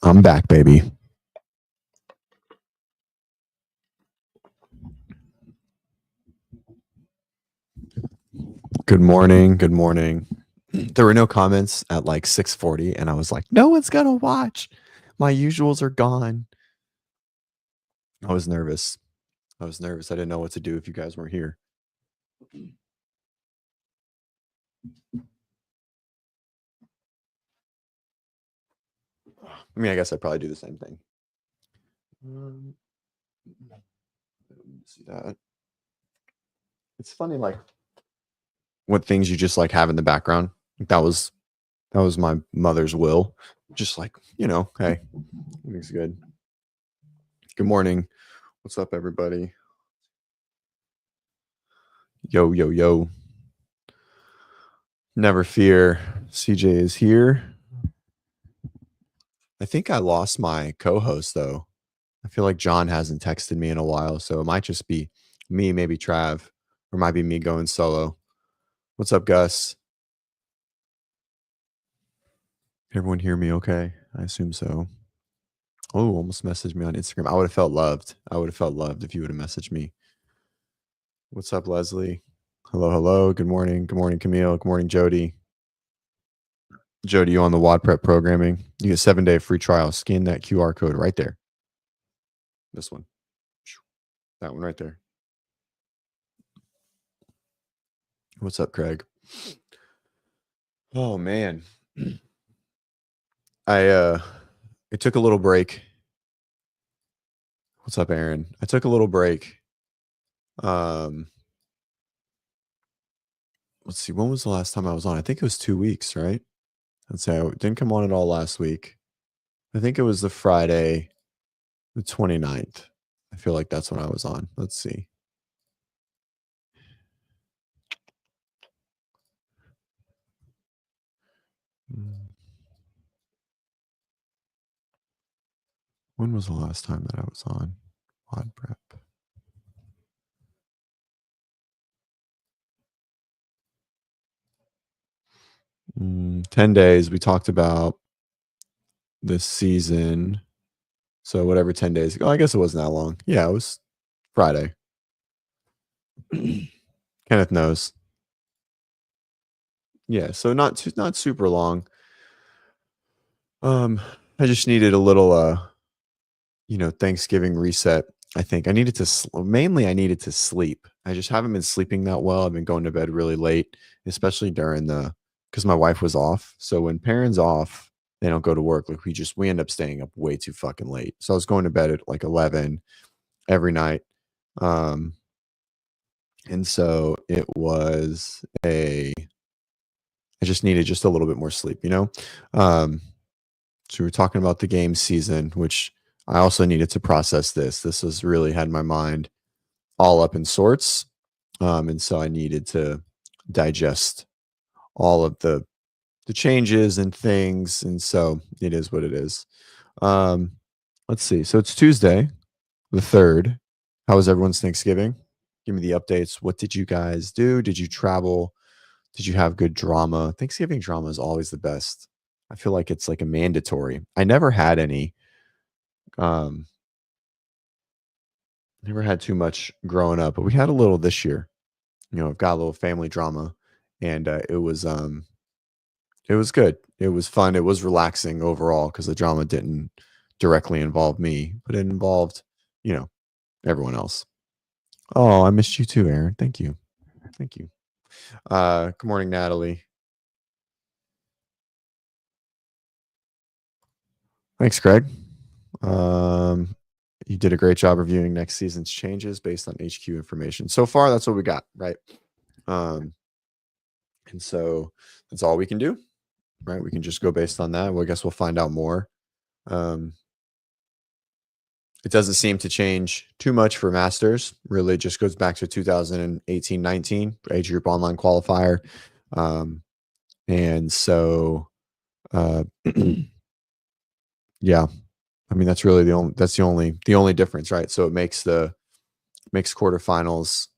I'm back, baby. Good morning. Good morning. There were no comments at like 6:40, and I was like, no one's gonna watch. My usuals are gone. I was nervous. I didn't know what to do if you guys weren't here. I mean, I guess I'd probably do the same thing. See that? It's funny, like what things you just like have in the background. That was my mother's will. Just like, hey, everything's good. Good morning. What's up, everybody? Yo, yo, yo. Never fear. CJ is here. I think I lost my co-host, though. I feel like John hasn't texted me in a while, so it might just be me, maybe Trav, or might be me going solo. What's up, Gus? Everyone hear me okay? I assume so. Oh, almost messaged me on Instagram. I would have felt loved. If you would have messaged me. What's up, Leslie? Hello, hello. Good morning. Good morning, Camille. Good morning, Jody. Jody, you on the WODprep programming? You get 7-day free trial. Scan that QR code right there. This one. That one right there. What's up, Craig? Oh man. I took a little break. What's up, Aaron? I took a little break. Let's see. When was the last time I was on? I think it was 2 weeks, right? Let's say I didn't come on at all last week. I think it was the Friday, the 29th. I feel like that's when I was on. Let's see. When was the last time that I was on WODprep? Mm, 10 days. We talked about this season. So whatever 10 days ago. I guess it wasn't that long. Yeah, it was Friday. Kenneth knows. Yeah, so not super long. I just needed a little Thanksgiving reset. I think I needed to mainly I needed to sleep. I just haven't been sleeping that well. I've been going to bed really late, especially during because my wife was off. So when parents off, they don't go to work. Like we end up staying up way too fucking late. So I was going to bed at like 11 every night. And so it was I just needed just a little bit more sleep, So we were talking about the game season, which I also needed to process this. This has really had my mind all up in sorts. And so I needed to digest all of the changes and things. And so it is what it is. Let's see. So it's Tuesday, the 3rd. How was everyone's Thanksgiving? Give me the updates. What did you guys do? Did you travel? Did you have good drama? Thanksgiving drama is always the best. I feel like it's like a mandatory. I never had any. Never had too much growing up, but we had a little this year. I've got a little family drama, and it was good. It was fun. It was relaxing overall because the drama didn't directly involve me, but it involved, everyone else. Oh, I missed you too, Aaron. Thank you. Thank you. Good morning, Natalie. Thanks, Craig. You did a great job reviewing next season's changes based on HQ information. So far, that's what we got, right? And so that's all we can do, right? We can just go based on that. Well, I guess we'll find out more. It doesn't seem to change too much for Masters. Really just goes back to 2018-19 age group online qualifier. And so, yeah, I mean, that's really the only difference, right? So it makes quarterfinals,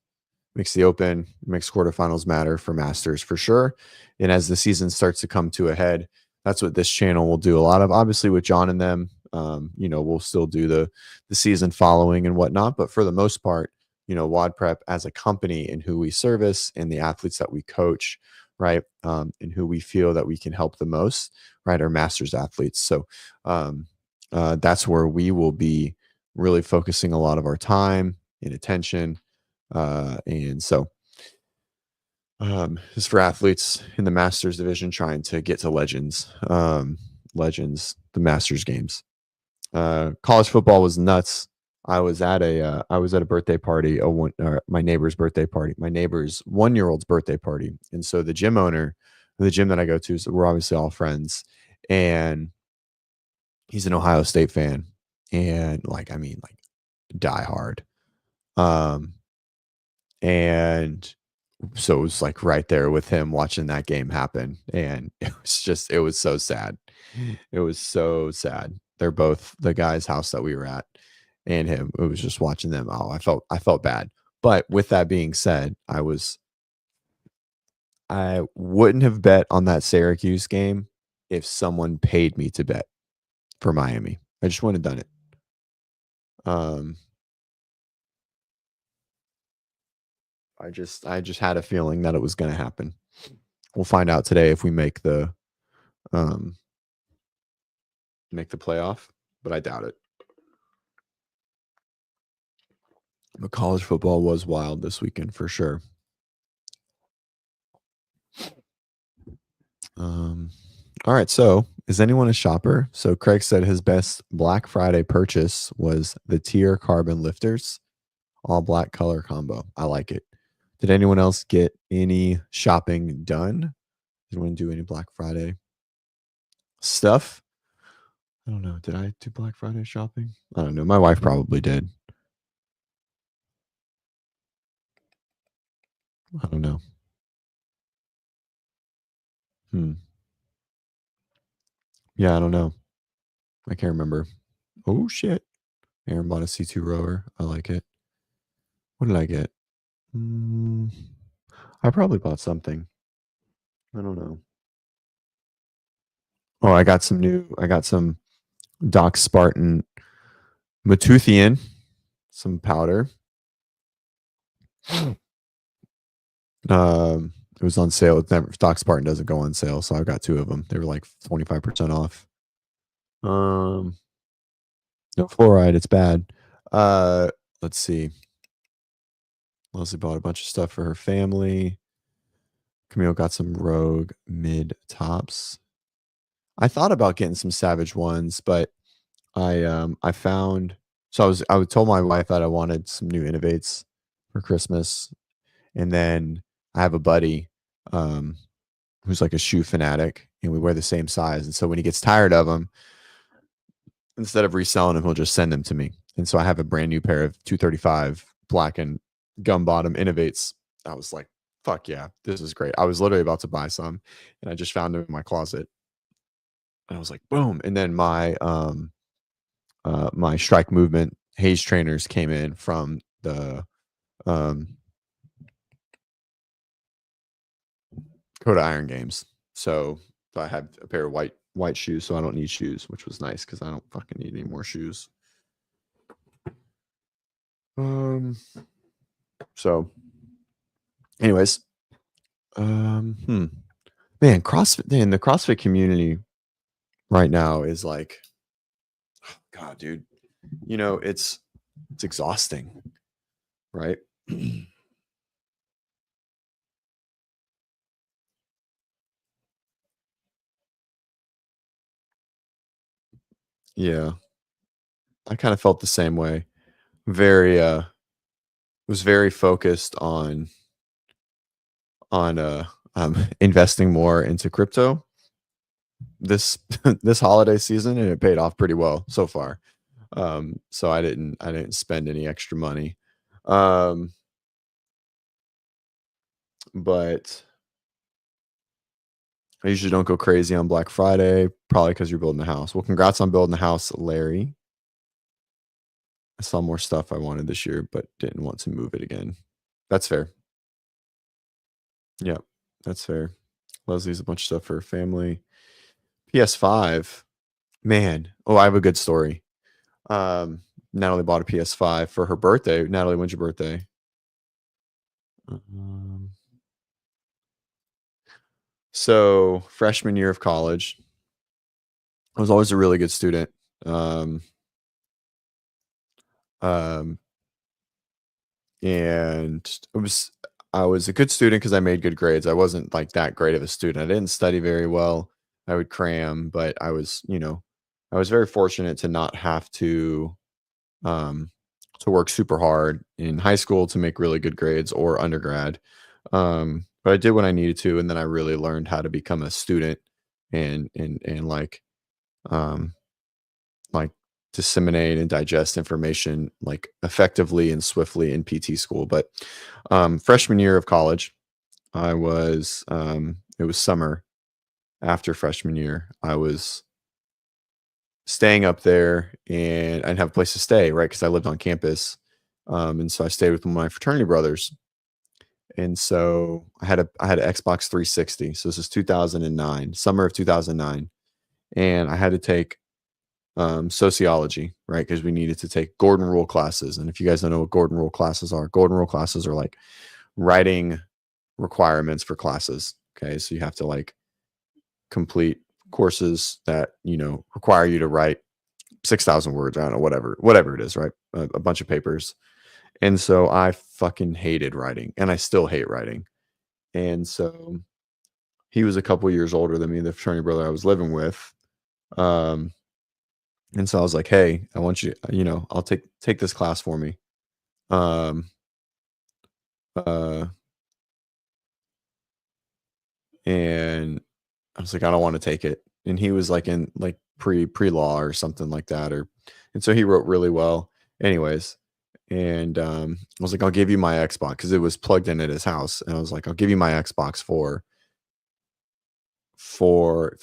makes the Open, makes quarterfinals matter for Masters for sure. And as the season starts to come to a head, that's what this channel will do a lot of, obviously with John and them, we'll still do the season following and whatnot, but for the most part, WODprep as a company and who we service and the athletes that we coach, right, and who we feel that we can help the most, right, are masters athletes. So that's where we will be really focusing a lot of our time and attention. And so is for athletes in the masters division trying to get to the masters games. College football was nuts. I was at a birthday party, my neighbor's birthday party, my neighbor's 1-year-old's birthday party. And so the gym owner, the gym that I go to, so we're obviously all friends, and he's an Ohio State fan, and like die hard. Um, and so it was like right there with him watching that game happen, and it was so sad. It was so sad. They're both the guy's house that we were at, and him. It was just watching them. Oh, I felt bad. But with that being said, I wouldn't have bet on that Syracuse game if someone paid me to bet for Miami. I just wouldn't have done it. Um, I just had a feeling that it was going to happen. We'll find out today if we um make the playoff, but I doubt it. But college football was wild this weekend for sure. All right. So, is anyone a shopper? So, Craig said his best Black Friday purchase was the Tier Carbon Lifters, all black color combo. I like it. Did anyone else get any shopping done? Did anyone do any Black Friday stuff? I don't know. Did I do Black Friday shopping? I don't know. My wife probably did. I don't know. Hmm. Yeah, I don't know. I can't remember. Oh shit. Aaron bought a C2 rower. I like it. What did I get? Mm, I probably bought something. I don't know. Oh, I got some Doc Spartan Matuthian, some powder. It was on sale. It's never, Doc Spartan doesn't go on sale, so I got 2 of them. They were like 25% off. Um, no fluoride, it's bad. Let's see. Leslie bought a bunch of stuff for her family. Camille got some Rogue mid tops. I thought about getting some Savage ones, but I found so I was told my wife that I wanted some new Innovates for Christmas, and then I have a buddy um who's like a shoe fanatic, and we wear the same size, and so when he gets tired of them, instead of reselling them, he'll just send them to me. And so I have a brand new pair of 235 black and gum bottom Innovates. I was like, fuck yeah, this is great. I was literally about to buy some, and I just found them in my closet. And I was like, boom. And then my strike movement haze trainers came in from the um Coda Iron Games. So I had a pair of white shoes, so I don't need shoes, which was nice because I don't fucking need any more shoes. Um. So, anyways, man, CrossFit, man, the CrossFit community right now is like, God, dude, it's exhausting, right? Yeah, I kind of felt the same way. Very, was very focused on investing more into crypto this this holiday season, and it paid off pretty well so far. So I didn't spend any extra money. Um, but I usually don't go crazy on Black Friday, probably because you're building a house. Well, congrats on building a house, Larry. I saw more stuff I wanted this year, but didn't want to move it again. That's fair. Yeah, that's fair. Leslie's a bunch of stuff for her family. PS5. Man, oh, I have a good story. Natalie bought a PS5 for her birthday. Natalie, when's your birthday? Um, so freshman year of college, I was always a really good student. Um, um, and I was a good student because I made good grades. I wasn't like that great of a student. I didn't study very well. I would cram, but I was very fortunate to not have um, to work super hard in high school to make really good grades or undergrad. But I did what I needed to, and then I really learned how to become a student and um, like disseminate and digest information like effectively and swiftly in PT school. But freshman year of college, it was summer after freshman year. I was staying up there and I didn't have a place to stay, right? Because I lived on campus. And so I stayed with my fraternity brothers. And so I had an Xbox 360. So this is 2009, summer of 2009. And I had to take sociology, right? Because we needed to take Gordon Rule classes. And if you guys don't know what Gordon Rule classes are, Gordon Rule classes are like writing requirements for classes. Okay. So you have to like complete courses that, require you to write 6,000 words. I don't know, whatever it is, right? A bunch of papers. And so I fucking hated writing and I still hate writing. And so he was a couple years older than me, the fraternity brother I was living with. Um, and so I was like, hey, I want you, I'll take this class for me. Um, uh, and I was like, I don't want to take it. And he was like in like pre law or something like that. And so he wrote really well. Anyways, and I was like, I'll give you my Xbox because it was plugged in at his house. And I was like, I'll give you my Xbox for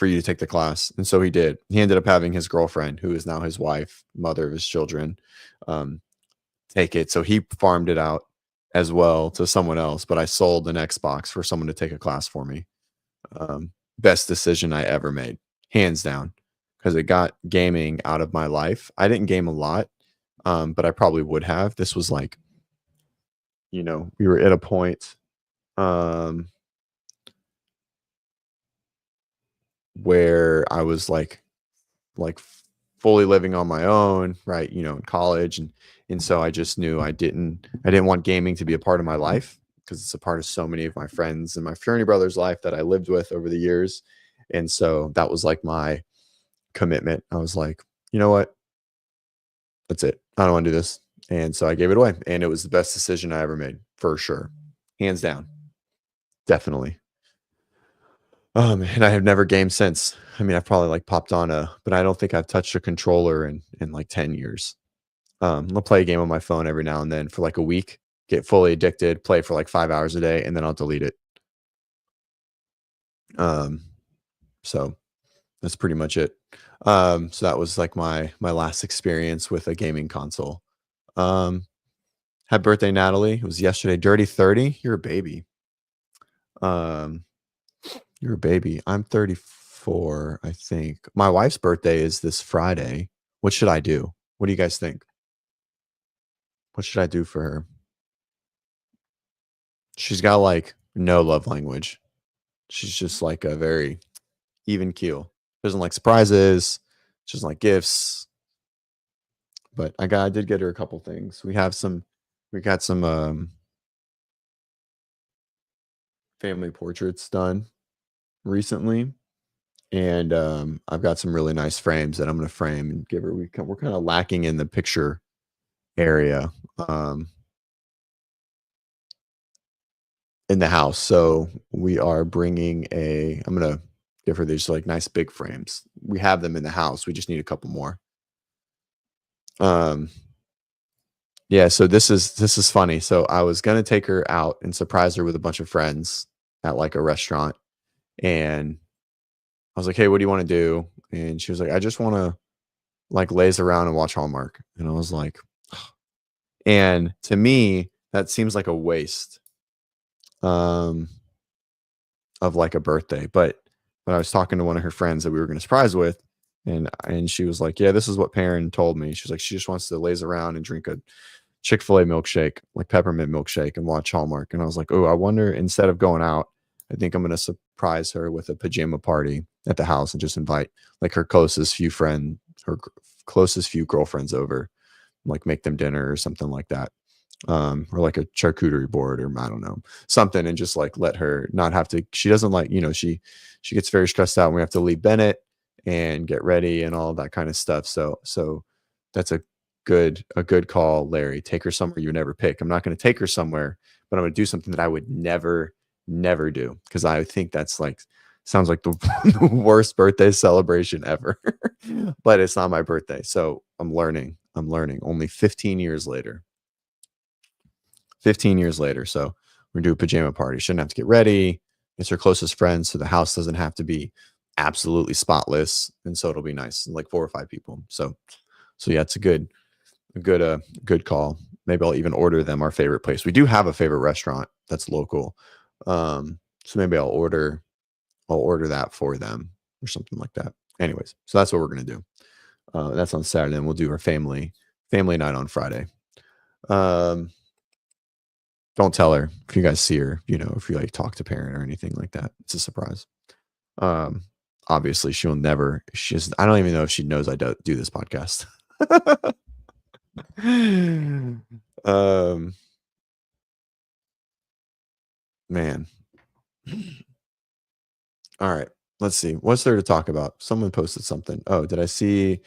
you to take the class. And so he did. He ended up having his girlfriend, who is now his wife, mother of his children, um, take it. So he farmed it out as well to someone else. But I sold an Xbox for someone to take a class for me. Best decision I ever made, hands down, because it got gaming out of my life. I didn't game a lot, but I probably would have. This was like, we were at a point um, where I was like fully living on my own, right? In college, and so I just knew I didn't want gaming to be a part of my life because it's a part of so many of my friends and my fraternity brothers' life that I lived with over the years. And so that was like my commitment. I was like, you know what? That's it. I don't want to do this. And so I gave it away. And it was the best decision I ever made, for sure. Hands down. Definitely. And I have never gamed since. I mean, I've probably like popped on but I don't think I've touched a controller in like 10 years. I'll play a game on my phone every now and then for like a week, get fully addicted, play for like 5 hours a day, and then I'll delete it. Um, so that's pretty much it. So that was like my last experience with a gaming console. Um, Happy birthday, Natalie. It was yesterday. Dirty 30. You're a baby. Um, you're a baby. I'm 34, I think. My wife's birthday is this Friday. What should I do? What do you guys think? What should I do for her? She's got like no love language. She's just like a very even keel. Doesn't like surprises. She doesn't like gifts. But I did get her a couple things. We got some family portraits done recently. And I've got some really nice frames that I'm going to frame and give her. We're kind of lacking in the picture area um, in the house, so we are bringing a. I'm going to give her these like nice big frames. We have them in the house. We just need a couple more. Um, yeah. So this is funny. So I was going to take her out and surprise her with a bunch of friends at like a restaurant, and I was like, "Hey, what do you want to do?" And she was like, "I just want to like laze around and watch Hallmark." And I was like, and to me, that seems like a waste um, of like a birthday. But when I was talking to one of her friends that we were going to surprise with, And she was like, yeah, this is what Perrin told me. She's like, she just wants to laze around and drink a Chick-fil-A milkshake, like peppermint milkshake, and watch Hallmark. And I was like, oh, I wonder, instead of going out, I think I'm going to surprise her with a pajama party at the house and just invite like her closest few girlfriends over, like make them dinner or something like that. Or like a charcuterie board, or I don't know, something, and just like let her not have to. She doesn't like, she gets very stressed out when we have to leave Bennett and get ready and all that kind of stuff. So that's a good call, Larry. Take her somewhere you would never pick. I'm not going to take her somewhere, but I'm going to do something that I would never do, because I think that's like sounds like the, the worst birthday celebration ever. But it's not my birthday, so I'm learning. Only 15 years later. 15 years later. So we're gonna do a pajama party. Shouldn't have to get ready. It's her closest friends, so the house doesn't have to be absolutely spotless, and so it'll be nice, like 4 or 5 people. So yeah, it's a good call. Maybe I'll even order them our favorite place. We do have a favorite restaurant that's local. So maybe I'll order that for them or something like that. Anyways, so that's what we're gonna do. That's on Saturday, and we'll do our family night on Friday. Um, don't tell her if you guys see her, if you like talk to Parent or anything like that. It's a surprise. Um, Obviously she'll never, I don't even know if she knows I do this podcast. um, Man. All right. Let's see. What's there to talk about? Someone posted something. Oh, did I see?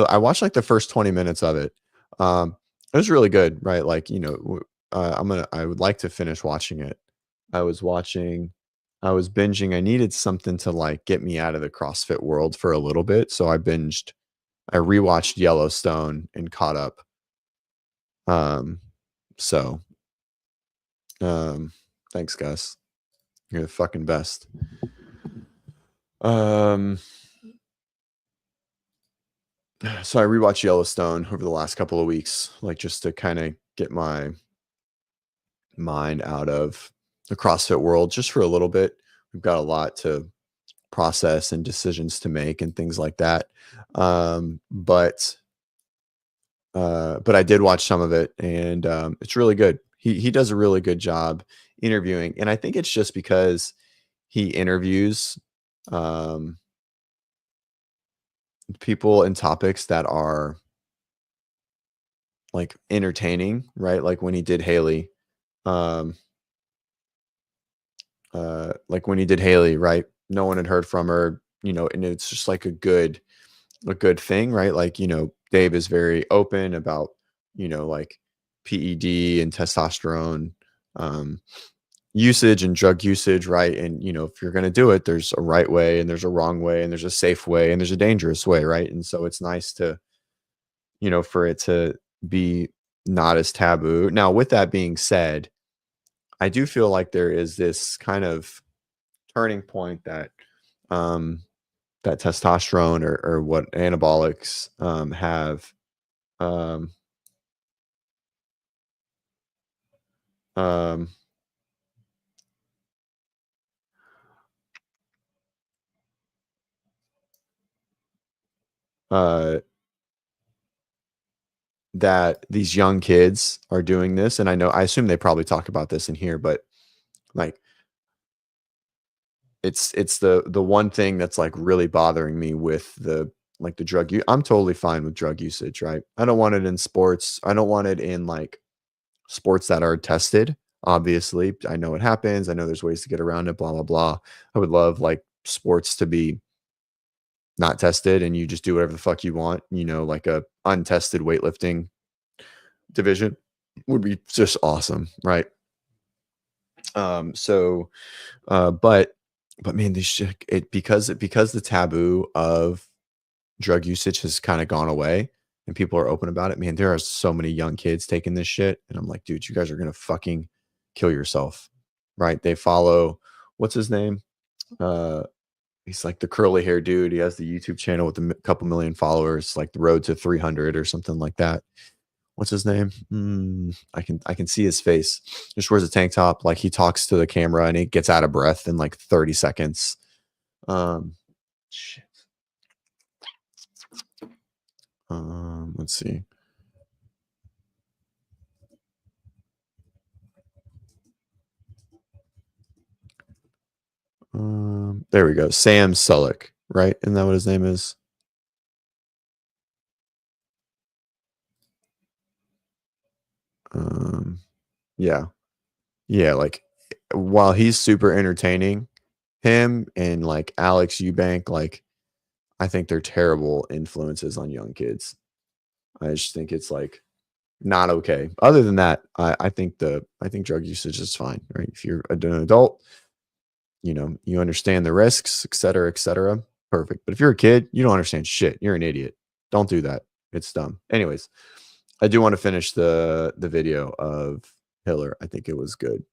I watched like the first 20 minutes of it. It was really good, right? Like, I would like to finish watching it. I was watching, I was binging. I needed something to like get me out of the CrossFit world for a little bit. So I rewatched Yellowstone and caught up. Um, so, um, Thanks, Gus. You're the fucking best. Um, so I rewatched Yellowstone over the last couple of weeks, like just to kind of get my mind out of the CrossFit world just for a little bit. We've got a lot to process and decisions to make and things like that. But I did watch some of it, and it's really good. He does a really good job interviewing, and I think it's just because he interviews um, people and topics that are like entertaining, right? Like when he did Haley, um, like when he did Haley, right? No one had heard from her, and it's just like a good thing, right? Like, Dave is very open about, like PED and testosterone usage and drug usage, right? And, if you're going to do it, there's a right way and there's a wrong way and there's a safe way and there's a dangerous way, right? And so it's nice to, for it to be not as taboo. Now, with that being said, I do feel like there is this kind of turning point um, that testosterone or what anabolics have um, um, uh, that these young kids are doing this. And I assume they probably talk about this in here, but like it's the one thing that's like really bothering me with the drug use. I'm totally fine with drug usage, right? I don't want it in sports. I don't want it in like sports that are tested. Obviously, I know it happens. I know there's ways to get around it, blah blah blah. I would love like sports to be not tested and you just do whatever the fuck you want, like a untested weightlifting division would be just awesome, right? So but man, this shit, because the taboo of drug usage has kind of gone away and people are open about it. Man, there are so many young kids taking this shit, and I'm like, dude, you guys are gonna fucking kill yourself, right? They follow, what's his name? He's like the curly hair dude. He has the YouTube channel with a couple million followers, like the road to 300 or something like that. What's his name? I can see his face. Just wears a tank top, like he talks to the camera and he gets out of breath in like 30 seconds. Um, shit. Let's see. There we go. Sam Sulek, right? Isn't that what his name is? Um, yeah. Yeah, like while he's super entertaining, him and like Alex Eubank, like I think they're terrible influences on young kids. I just think it's like not okay. Other than that, I think drug usage is fine, right? If you're an adult, you understand the risks, et cetera, perfect. But if you're a kid, you don't understand shit. You're an idiot. Don't do that. It's dumb. Anyways, I do want to finish the video of Hiller. I think it was good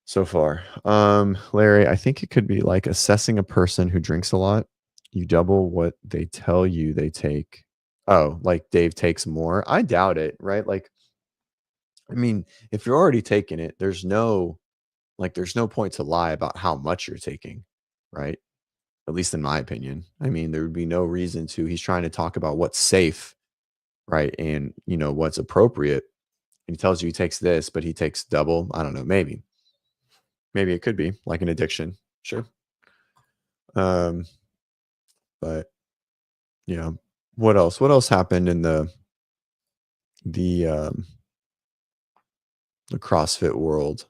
so far. Larry, I think it could be like assessing a person who drinks a lot. You double what they tell you they take. Oh, like Dave takes more. I doubt it, right? Like, I mean, if you're already taking it, there's no point to lie about how much you're taking, right? At least in my opinion. I mean, there would be no reason to. He's trying to talk about what's safe, right? And, what's appropriate. And he tells you he takes this, but he takes double. I don't know, maybe. Maybe it could be like an addiction. Sure. Um, but yeah. What else? What else happened in the um the CrossFit world?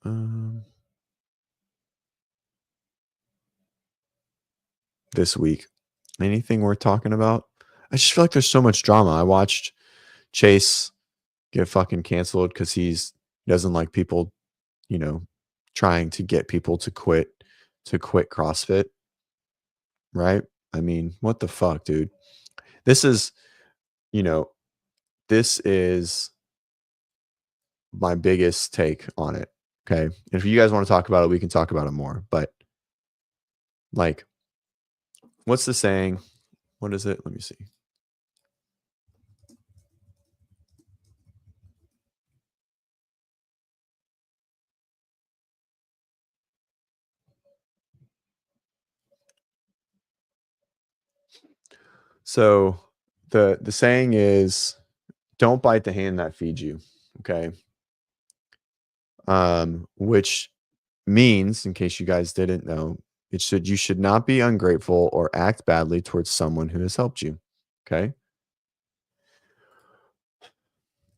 Um this week. Anything worth talking about? I just feel like there's so much drama. I watched Chase get fucking canceled because he doesn't like people, you know, trying to get people to quit CrossFit, right? I mean, what the fuck, dude? This is, you know, this is my biggest take on it. Okay. And if you guys want to talk about it, we can talk about it more. But like, what's the saying? What is it? Let me see. So the saying is don't bite the hand that feeds you. Okay. Which means, in case you guys didn't know, you should not be ungrateful or act badly towards someone who has helped you. Okay.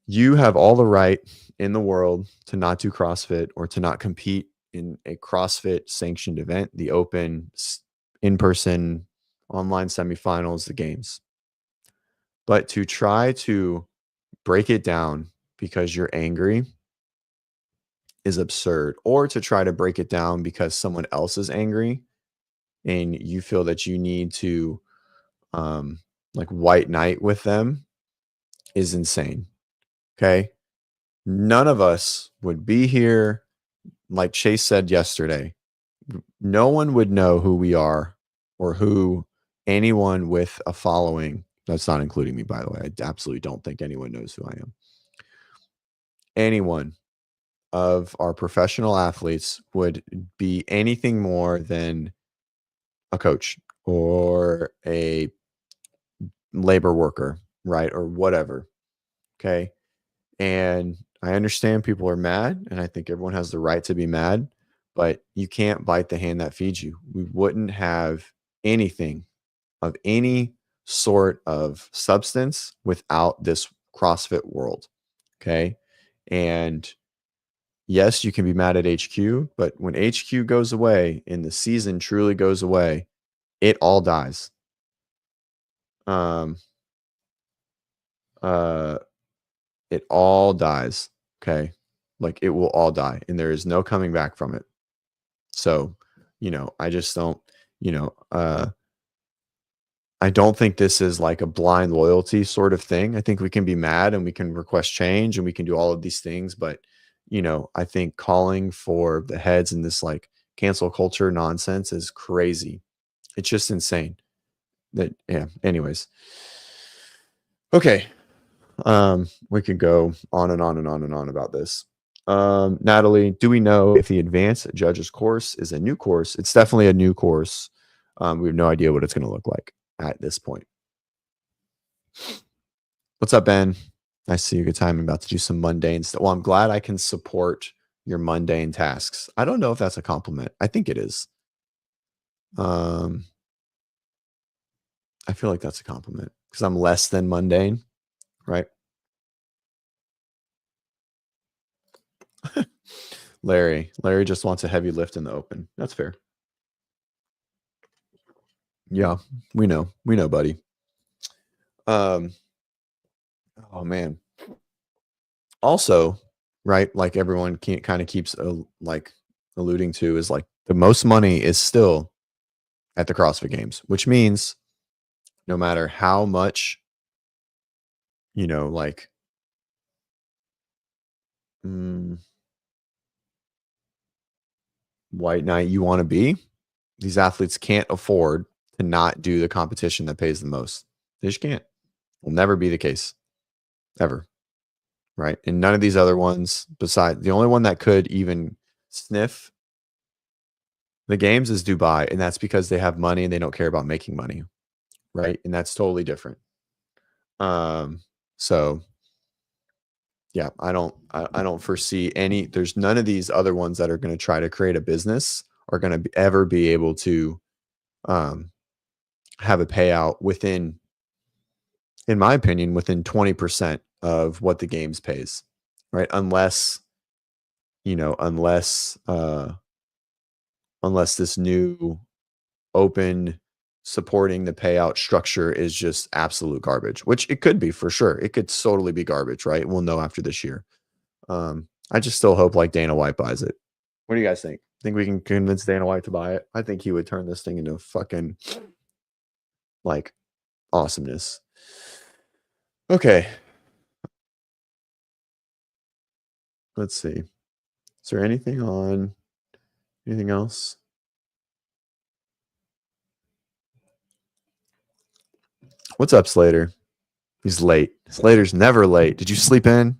You have all the right in the world to not do CrossFit or to not compete in a CrossFit sanctioned event, the open, in person, online semifinals, the games. But to try to break it down because you're angry is absurd, or to try to break it down because someone else is angry and you feel that you need to like white knight with them is insane. Okay. None of us would be here. Like Chase said yesterday, no one would know who we are or who anyone with a following. That's not including me, by the way. I absolutely don't think anyone knows who I am. Anyone of our professional athletes would be anything more than a coach or a labor worker, right? Or whatever. Okay. And I understand people are mad, and I think everyone has the right to be mad, but you can't bite the hand that feeds you. We wouldn't have anything of any sort of substance without this CrossFit world. Okay. And yes, you can be mad at HQ, but when HQ goes away and the season truly goes away, it all dies. Um, uh, it all dies. Okay. Like it will all die and there is no coming back from it. So, I just don't, you know, I don't think this is like a blind loyalty sort of thing. I think we can be mad and we can request change and we can do all of these things. But, I think calling for the heads in this like cancel culture nonsense is crazy. It's just insane. Yeah. Anyways. Okay. We could go on and on and on and on about this. Natalie, do we know if the advanced judges course is a new course? It's definitely a new course. We have no idea what it's going to look like. at this point. What's up, Ben? I see you. Good time. I'm about to do some mundane stuff. Well, I'm glad I can support your mundane tasks. I don't know if that's a compliment. I think it is. I feel like that's a compliment because I'm less than mundane, right? Larry just wants a heavy lift in the open. That's fair. Yeah, we know, buddy. Oh man. Also, right, like everyone can't kind of keeps like alluding to is like the most money is still at the CrossFit Games, which means no matter how much, like mm, white knight you want to be, these athletes can't afford to not do the competition that pays the most. They just can't. Will never be the case ever. Right. And none of these other ones, besides the only one that could even sniff the games is Dubai. And that's because they have money and they don't care about making money. Right. And that's totally different. So yeah, I don't foresee there's none of these other ones that are going to try to create a business are going to ever be able to um have a payout within, in my opinion, within 20% of what the games pays. Right. Unless unless this new open supporting the payout structure is just absolute garbage, which it could be for sure. It could totally be garbage, right? We'll know after this year. I just still hope like Dana White buys it. What do you guys think? Think we can convince Dana White to buy it? I think he would turn this thing into fucking like awesomeness. Okay, let's see. Is there anything else? What's up, Slater? He's late. Slater's never late. Did you sleep in?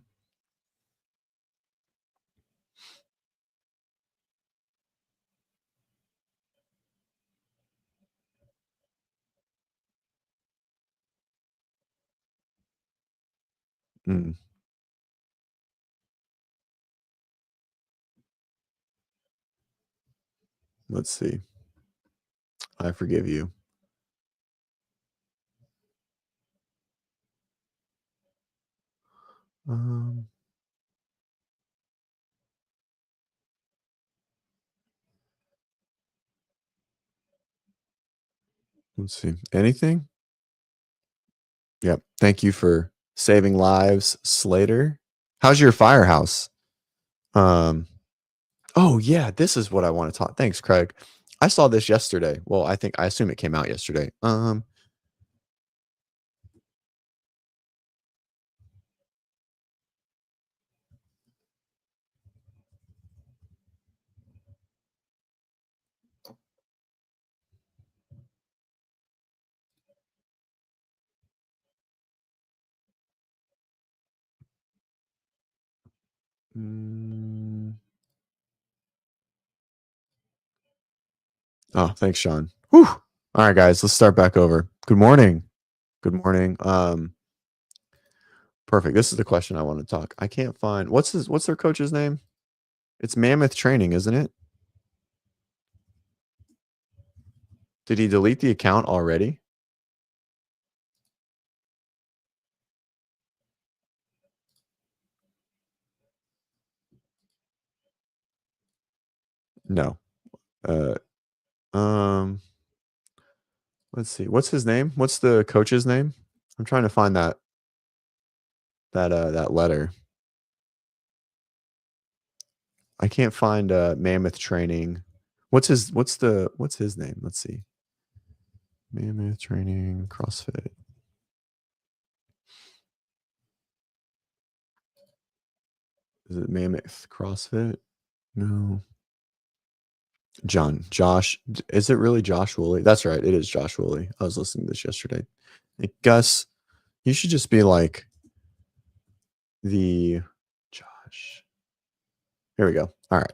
Mm, let's see. I forgive you. Um, let's see. Anything? Yep. Thank you for saving lives, Slater. How's your firehouse? Um, oh yeah, this is what I want to talk. Thanks, Craig. I saw this yesterday. Well, I assume it came out yesterday. mm, oh, thanks, Sean. Whew. All right, guys, let's start back over. Good morning. Good morning. Perfect. This is the question I want to talk. I can't find what's their coach's name? It's Mammoth Training, isn't it? Did he delete the account already? No. Uh, um, let's see. What's his name? What's the coach's name? I'm trying to find that letter. I can't find Mammoth Training. What's his name? Let's see. Mammoth Training CrossFit. Is it Mammoth CrossFit? No. Josh. Is it really Josh Woolley? That's right. It is Josh Woolley. I was listening to this yesterday. Like, Gus, you should just be like the Josh. Here we go. All right.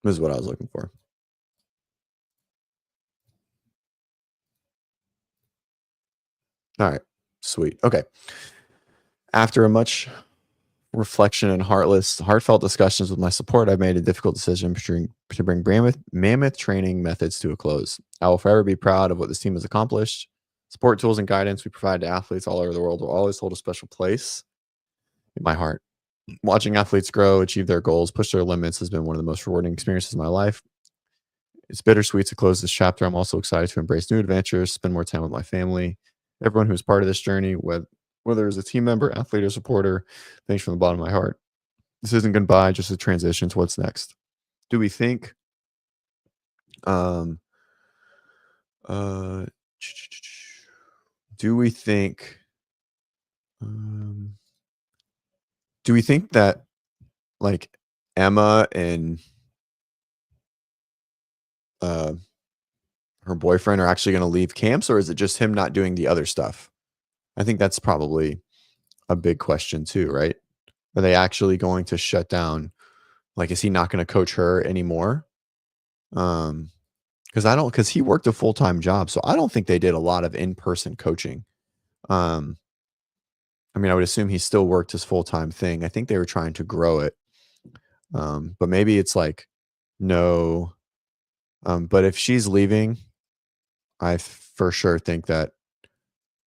This is what I was looking for. All right. Sweet. Okay. After a much reflection and heartfelt discussions with my support, I've made a difficult decision to bring Mammoth training methods to a close. I will forever be proud of what this team has accomplished. Support tools and guidance we provide to athletes all over the world will always hold a special place in my heart. Watching athletes grow, achieve their goals, push their limits has been one of the most rewarding experiences of my life. It's bittersweet to close this chapter. I'm also excited to embrace new adventures, spend more time with my family. Everyone who's part of this journey, whether it's a team member, athlete, or supporter, thanks from the bottom of my heart. This isn't goodbye, just a transition to what's next. Do we think, um, uh, do we think, um, do we think that like Emma and uh, her boyfriend are actually going to leave camps, or is it just him not doing the other stuff? I think that's probably a big question too, right? Are they actually going to shut down? Like, is he not going to coach her anymore? Um, because he worked a full time job, so I don't think they did a lot of in person coaching. Um, I mean, I would assume he still worked his full time thing. I think they were trying to grow it, but maybe it's like no. But if she's leaving, I for sure think that.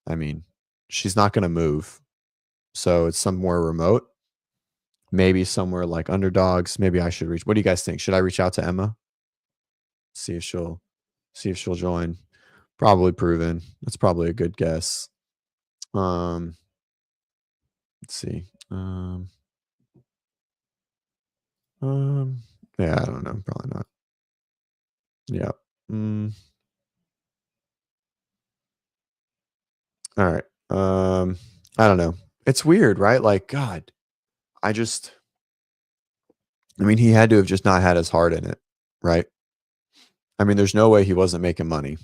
I mean, she's not going to move, so it's somewhere remote. Maybe somewhere like underdogs. Maybe I should reach. What do you guys think? Should I reach out to Emma? See if she'll see if she'll join. Probably proven. That's probably a good guess. Um, let's see. Um, yeah, I don't know. Probably not. Yeah. Mm, all right. I don't know. It's weird, right? Like, God, I just, I mean, he had to have just not had his heart in it, right? I mean, there's no way he wasn't making money.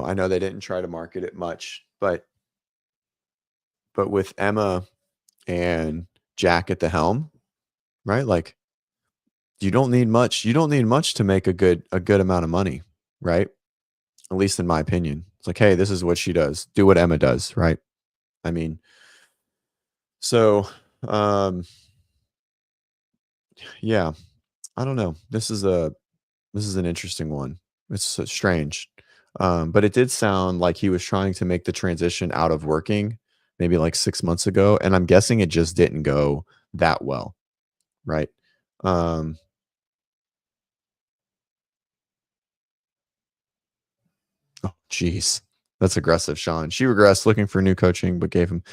I know they didn't try to market it much, but with Emma and Jack at the helm, right? Like, you don't need much. You don't need much to make a good amount of money, right? At least in my opinion. It's like, hey, this is what she does. Do what Emma does, right? I mean, so yeah, I don't know. This is an interesting one. It's so strange. But it did sound like he was trying to make the transition out of working maybe like 6 months ago. And I'm guessing it just didn't go that well, right? Um, oh, geez. That's aggressive, Sean. She regressed looking for new coaching, but gave him.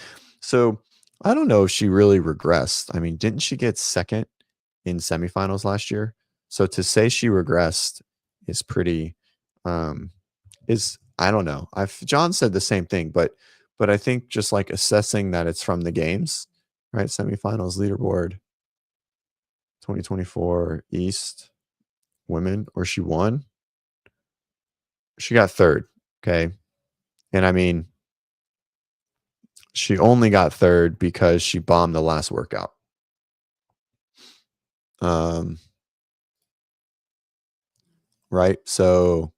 So I don't know if she really regressed. I mean, didn't she get second in semifinals last year? So to say she regressed is pretty um is I don't know. I've John said the same thing, but I think just like assessing that it's from the games, right? Semifinals leaderboard 2024 East women, or she won. She got third. Okay. And I mean, she only got third because she bombed the last workout. Um, right. So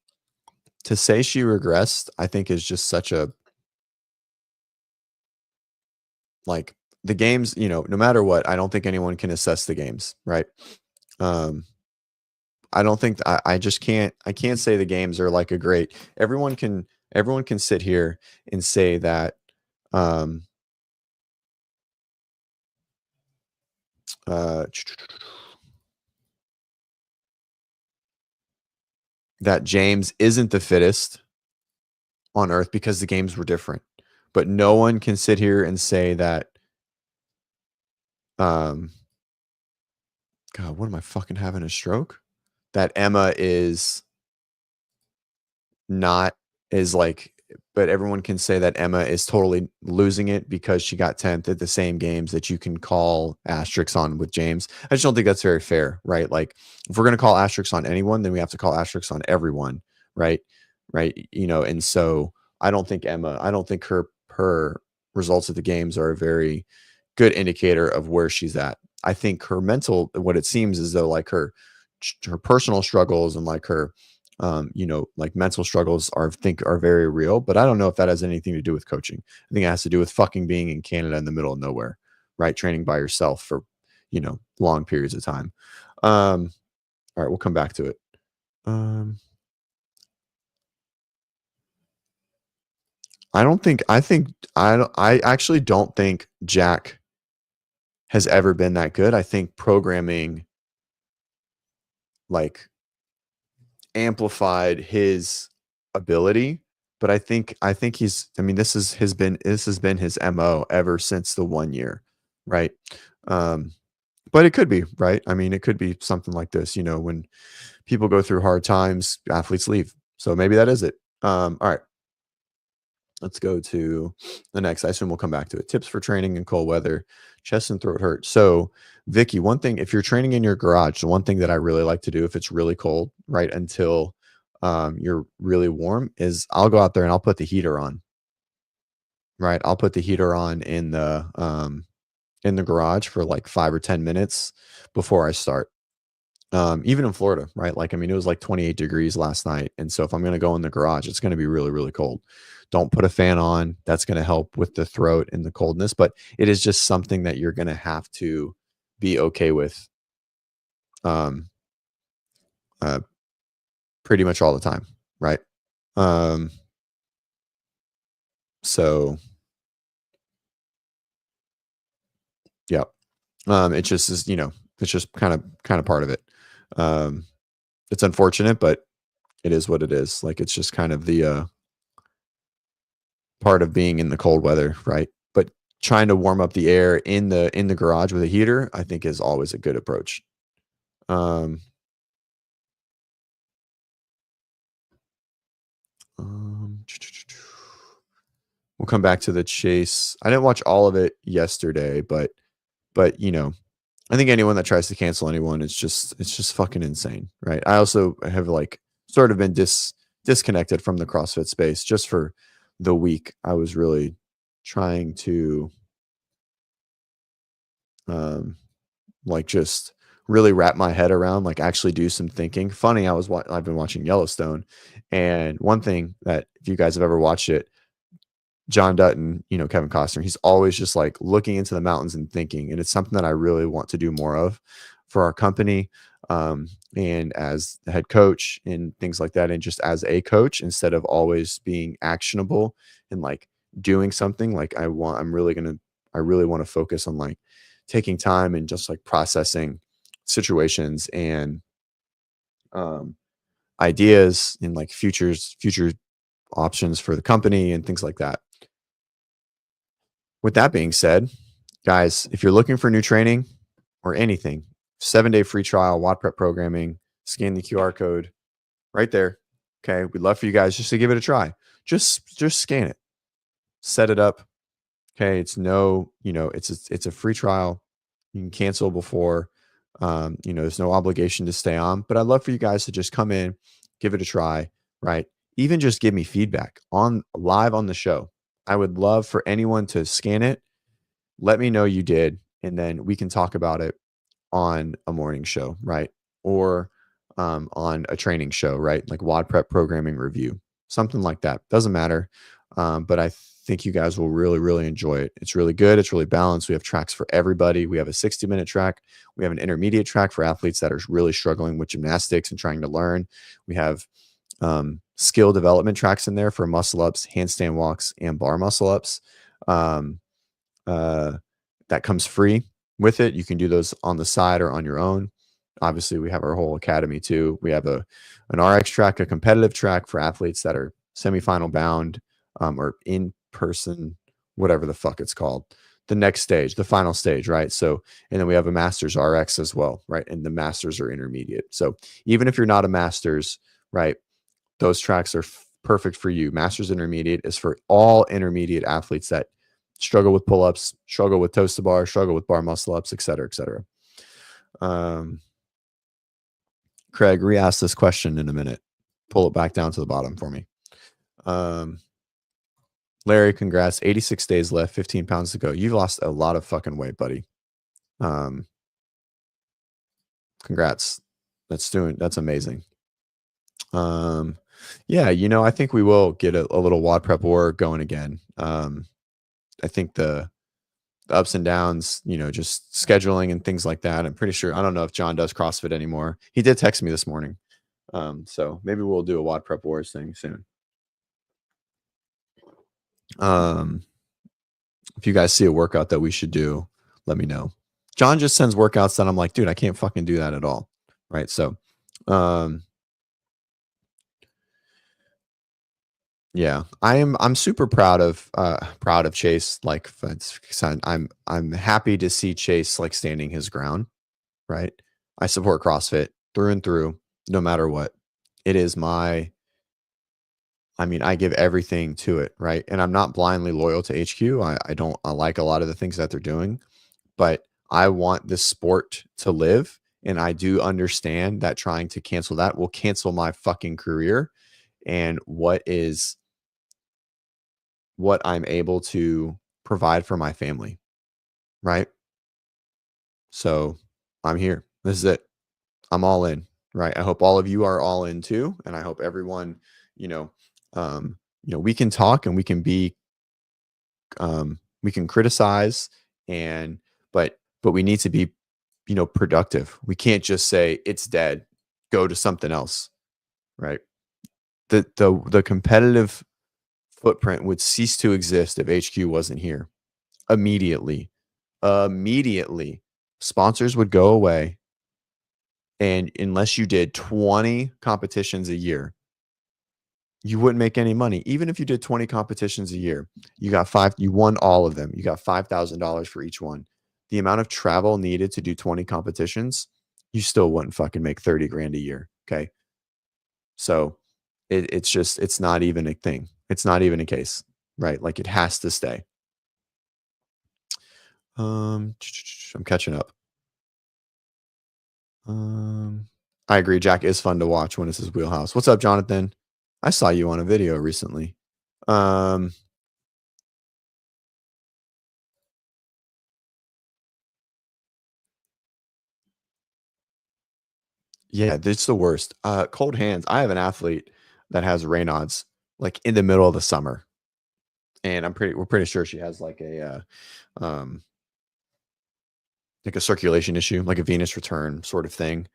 to say she regressed, I think is just such a like the games, no matter what, I don't think anyone can assess the games, right? Um, I don't think I just can't say the games are like a great everyone can sit here and say that um uh that James isn't the fittest on earth because the games were different. But no one can sit here and say that um God, what am I fucking having a stroke? That Emma is not is like but everyone can say that Emma is totally losing it because she got 10th at the same games that you can call asterisks on with James. I just don't think that's very fair, right? Like if we're going to call asterisks on anyone, then we have to call asterisks on everyone, right? Right. And so I don't think her results at the games are a very good indicator of where she's at. I think her mental, what it seems as though like her personal struggles and like like mental struggles are very real, but I don't know if that has anything to do with coaching. I think it has to do with fucking being in Canada in the middle of nowhere, right? Training by yourself for, long periods of time. All right, we'll come back to it. I actually don't think Jack has ever been that good. I think programming like amplified his ability, but I think this has been his MO ever since the 1 year, right? Um, but it could be, right? I mean, it could be something like this, when people go through hard times, athletes leave. So maybe that is it. All right. Let's go to the next. I assume we'll come back to it. Tips for training in cold weather, chest and throat hurt. So, Vicky, one thing, if you're training in your garage, the one thing that I really like to do if it's really cold, right, until you're really warm, is I'll go out there and I'll put the heater on, right? I'll put the heater on in the garage for like 5 or 10 minutes before I start. Even in Florida, right? Like, I mean, it was like 28 degrees last night. And so if I'm going to go in the garage, it's going to be really, really cold. Don't put a fan on. That's going to help with the throat and the coldness, but it is just something that you're going to have to be okay with um, uh, pretty much all the time, right? Um, so yeah, it just is, it's just kind of part of it. Um, it's unfortunate, but it is what it is. Like, it's just kind of the part of being in the cold weather, right? But trying to warm up the air in the garage with a heater, I think is always a good approach. Um, um, we'll come back to the chase. I didn't watch all of it yesterday, but I think anyone that tries to cancel anyone, it's just fucking insane, right? I also have like sort of been disconnected from the CrossFit space just for the week. I was really trying to um like just really wrap my head around, like actually do some thinking. Funny, I've been watching Yellowstone, and one thing that if you guys have ever watched it, John Dutton, Kevin Costner, he's always just like looking into the mountains and thinking, and it's something that I really want to do more of for our company, and as the head coach and things like that, and just as a coach instead of always being actionable and like doing something. Like I really want to focus on like taking time and just like processing situations and um, ideas and like future options for the company and things like that. With that being said, guys, if you're looking for new training or anything, 7-day free trial, WODprep programming, scan the QR code right there. Okay. We'd love for you guys just to give it a try. Just scan it, set it up. Okay. It's a free trial. You can cancel before. There's no obligation to stay on, but I'd love for you guys to just come in, give it a try, right? Even just give me feedback on live on the show. I would love for anyone to scan it, let me know you did, and then we can talk about it on a morning show, right? Or on a training show, right? Like WODprep programming review, something like that. Doesn't matter. But I think you guys will really, really enjoy it. It's really good. It's really balanced. We have tracks for everybody. We have a 60-minute track. We have an intermediate track for athletes that are really struggling with gymnastics and trying to learn. We have skill development tracks in there for muscle ups, handstand walks, and bar muscle ups. Um, uh, that comes free with it. You can do those on the side or on your own. Obviously, we have our whole academy too. We have an RX track, a competitive track for athletes that are semifinal bound, or in person, whatever the fuck it's called. The next stage, the final stage, right? So, and then we have a Masters RX as well, right? And the Masters are intermediate. So even if you're not a Masters, right, those tracks are perfect for you. Masters Intermediate is for all intermediate athletes that struggle with pull-ups, struggle with toes to bar, struggle with bar muscle ups, et cetera, et cetera. Craig, re-ask this question in a minute. Pull it back down to the bottom for me. Larry, congrats. 86 days left, 15 pounds to go. You've lost a lot of fucking weight, buddy. Congrats. That's amazing. Um, yeah, I think we will get a little WOD prep war going again. I think the ups and downs, just scheduling and things like that. I'm pretty sure. I don't know if John does CrossFit anymore. He did text me this morning. So maybe we'll do a WOD prep wars thing soon. Um, if you guys see a workout that we should do, let me know. John just sends workouts that I'm like, dude, I can't fucking do that at all. Right. So, um, yeah, I'm super proud of Chase. Like, 'cause I'm happy to see Chase like standing his ground. Right. I support CrossFit through and through, no matter what. It is I mean, I give everything to it. Right. And I'm not blindly loyal to HQ. I like a lot of the things that they're doing, but I want this sport to live. And I do understand that trying to cancel that will cancel my fucking career and what I'm able to provide for my family. Right. So I'm here. This is it. I'm all in. Right. I hope all of you are all in too. And I hope everyone, you know, we can talk and we can criticize and but we need to be productive. We can't just say it's dead, go to something else. Right. The competitive footprint would cease to exist if HQ wasn't here. Immediately sponsors would go away, and unless you did 20 competitions a year, you wouldn't make any money. Even if you did 20 competitions a year, you won all of them. You got $5,000 for each one. The amount of travel needed to do 20 competitions, you still wouldn't fucking make 30 grand a year. Okay. So it's not even a thing. It's not even a case, right? Like it has to stay. I'm catching up. Um, I agree. Jack is fun to watch when it's his wheelhouse. What's up, Jonathan? I saw you on a video recently. Um, Yeah, it's the worst. Cold hands. I have an athlete that has Raynaud's like in the middle of the summer, and we're pretty sure she has like a circulation issue, like a venous return sort of thing.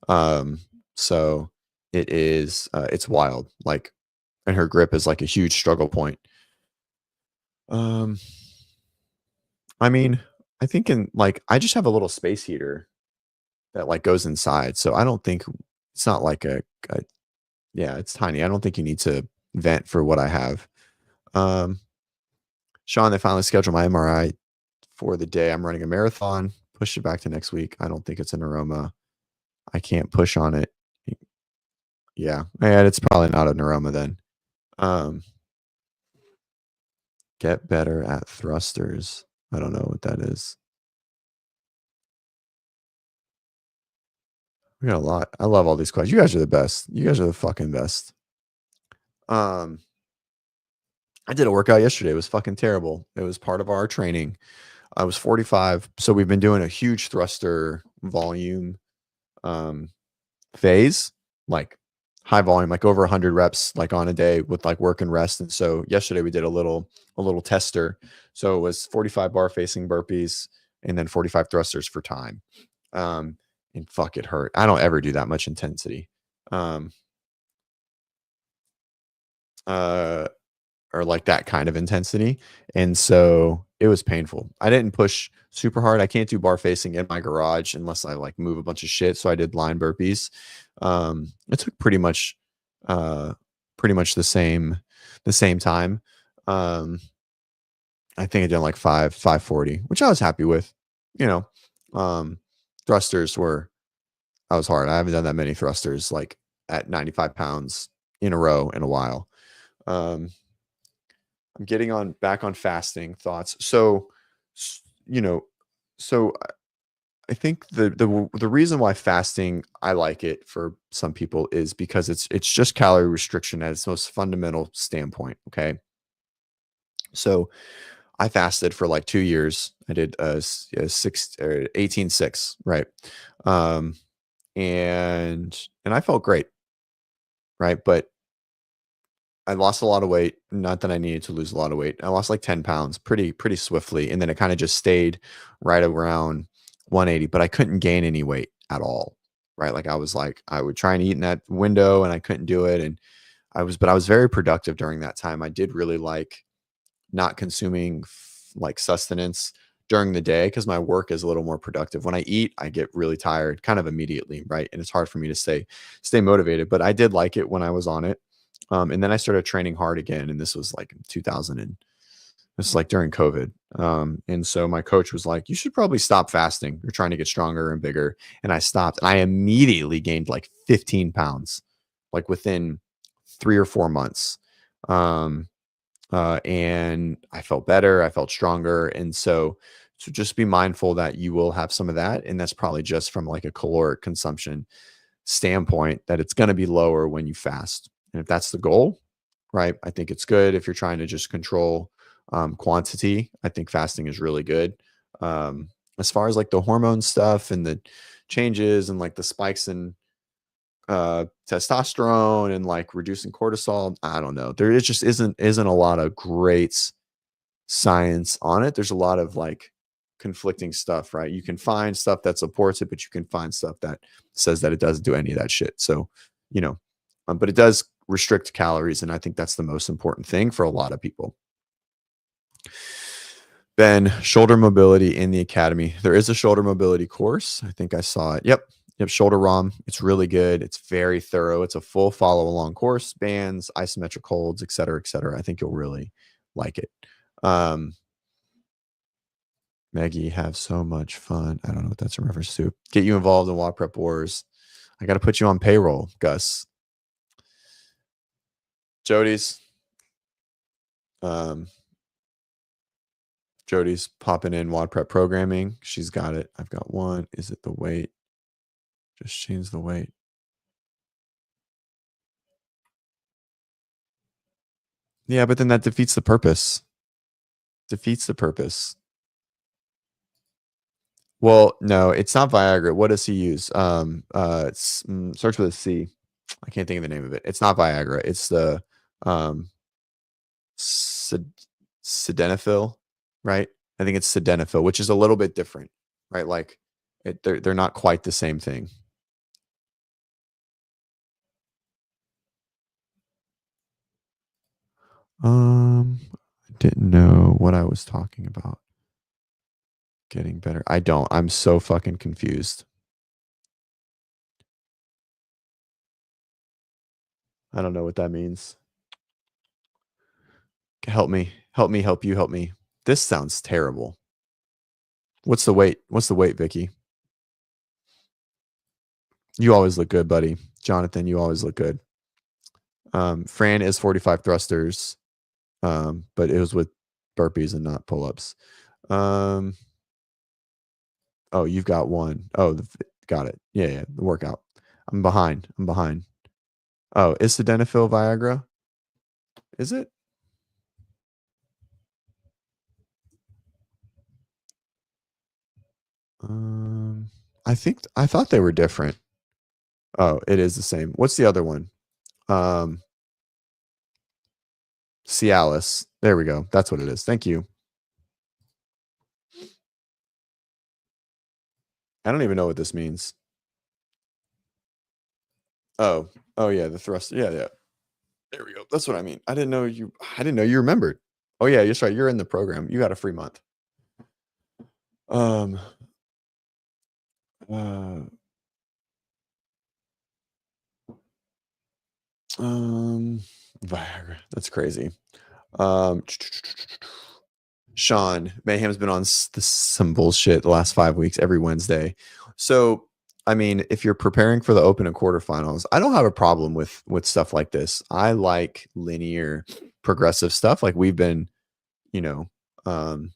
Um, so it's wild. Like, and her grip is like a huge struggle point. Um, I mean, I think I just have a little space heater that like goes inside, so I don't think it's not like a yeah, it's tiny. I don't think you need to vent for what I have. Um, Sean, they finally scheduled my MRI for the day I'm running a marathon. Push it back to next week. I don't think it's an aroma. I can't push on it. Yeah, and it's probably not a neuroma then. Um, get better at thrusters. I don't know what that is. We got a lot. I love all these questions. You guys are the best. You guys are the fucking best. Um, I did a workout yesterday. It was fucking terrible. It was part of our training. I was 45, so we've been doing a huge thruster volume um phase, like high volume, like over 100 reps, like on a day with like work and rest. And so yesterday we did a little tester. So it was 45 bar facing burpees and then 45 thrusters for time. Um, and fuck, it hurt. I don't ever do that much intensity. Um, uh, or like that kind of intensity. And so it was painful. I didn't push super hard. I can't do bar facing in my garage unless I like move a bunch of shit. So I did line burpees. It took uh pretty much the same time. Um, I think I did like 540, which I was happy with. You know, um, thrusters were I was hard. I haven't done that many thrusters like at 95 pounds in a row in a while. Um, I'm getting on back on fasting thoughts. So, s- you know, so I think the reason why fasting I like it for some people is because it's just calorie restriction at its most fundamental standpoint. Okay, so I fasted for like 2 years. I did a 18-6, right? Um, and I felt great. right? But I lost a lot of weight. Not that I needed to lose a lot of weight. I lost like 10 pounds pretty swiftly. And then it kind of just stayed right around 180, but I couldn't gain any weight at all. Right. Like, I would try and eat in that window and I couldn't do it. And but I was very productive during that time. I did really like not consuming like sustenance during the day because my work is a little more productive. When I eat, I get really tired kind of immediately, right? And it's hard for me to stay motivated. But I did like it when I was on it. And then I started training hard again, and this was like in 2000, and this is like during COVID. And so my coach was like, "You should probably stop fasting. You're trying to get stronger and bigger." And I stopped, and I immediately gained like 15 pounds, like within 3 or 4 months. Um, and I felt better. I felt stronger. And so just be mindful that you will have some of that. And that's probably just from like a caloric consumption standpoint, that it's going to be lower when you fast. And if that's the goal, right, I think it's good. If you're trying to just control quantity, I think fasting is really good. As far as like the hormone stuff and the changes and like the spikes in testosterone and like reducing cortisol, I don't know. There is just isn't a lot of great science on it. There's a lot of like conflicting stuff, right? You can find stuff that supports it, but you can find stuff that says that it doesn't do any of that shit. So, you know, but it does restrict calories, and I think that's the most important thing for a lot of people. Then shoulder mobility in the academy. There is a shoulder mobility course. I think I saw it. Yep. Yep. Shoulder ROM. It's really good. It's very thorough. It's a full follow along course, bands, isometric holds, et cetera, et cetera. I think you'll really like it. Maggie, have so much fun. I don't know what that's in reference to. Get you involved in WODprep wars. I got to put you on payroll, Gus. Jody's popping in WODprep programming. She's got it. I've got one. Is it the weight? Just change the weight. Yeah, but then that defeats the purpose. Well, no, it's not Viagra. What does he use? Starts with a C. I can't think of the name of it. It's not Viagra. It's the sildenafil, right? I think it's sildenafil, which is a little bit different, right? Like they're not quite the same thing. I didn't know what I was talking about. Getting better. I don't. I'm so fucking confused. I don't know what that means. Help me. Help me. Help you. Help me. This sounds terrible. What's the weight? What's the weight, Vicky? You always look good, buddy. Jonathan, you always look good. Fran is 45 thrusters, but it was with burpees and not pull-ups. Oh, you've got one. Oh, got it. Yeah, the workout. I'm behind. Oh, is sildenafil Viagra? Is it? I thought they were different. Oh, it is the same. What's the other one? Cialis. There we go. That's what it is. Thank you. I don't even know what this means. Oh yeah, the thrust. Yeah. There we go. That's what I mean. I didn't know you remembered. Oh yeah, that's right. You're in the program. You got a free month. Viagra. That's crazy. Sean Mayhem's been on some bullshit the last 5 weeks every Wednesday. So, I mean, if you're preparing for the open and quarterfinals, I don't have a problem with stuff like this. I like linear progressive stuff. Like we've been, you know, on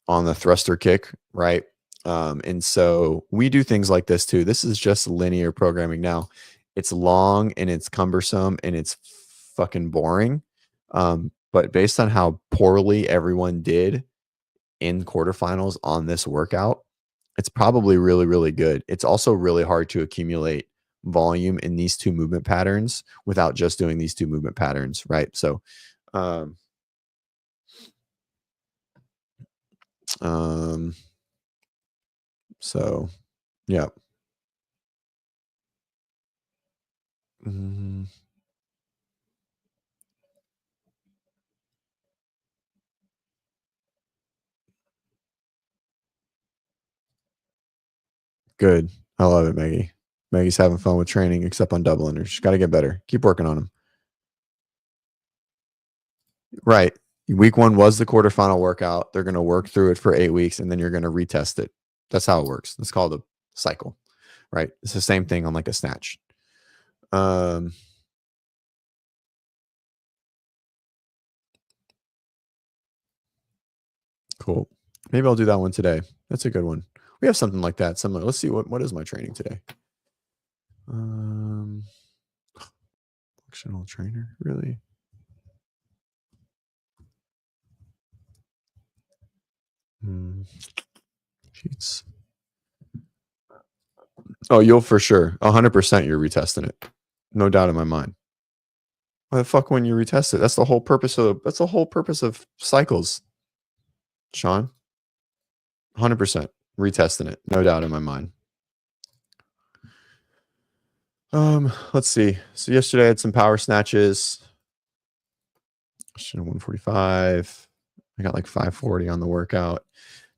the thruster kick, right? And so we do things like this too. This is just linear programming now. It's long and it's cumbersome and it's fucking boring. But based on how poorly everyone did in quarterfinals on this workout, it's probably really, really good. It's also really hard to accumulate volume in these two movement patterns without just doing these two movement patterns, right? So, um, um, so yeah. Mhm. Good. I love it, Maggie. Maggie's having fun with training, except on double unders. She's got to get better. Keep working on them. Right. Week one was the quarterfinal workout. They're going to work through it for 8 weeks, and then you're going to retest it. That's how it works. It's called a cycle, right? It's the same thing on like a snatch. Um, cool. Maybe I'll do that one today. That's a good one. We have something like that. Similar. Let's see what is my training today. Functional trainer, really? Sheets. Oh, you'll for sure. 100% you're retesting it. No doubt in my mind. Why the fuck when you retest it? That's the whole purpose of cycles, Sean. 100% retesting it. No doubt in my mind. Let's see. So yesterday I had some power snatches. 145. I got like 540 on the workout.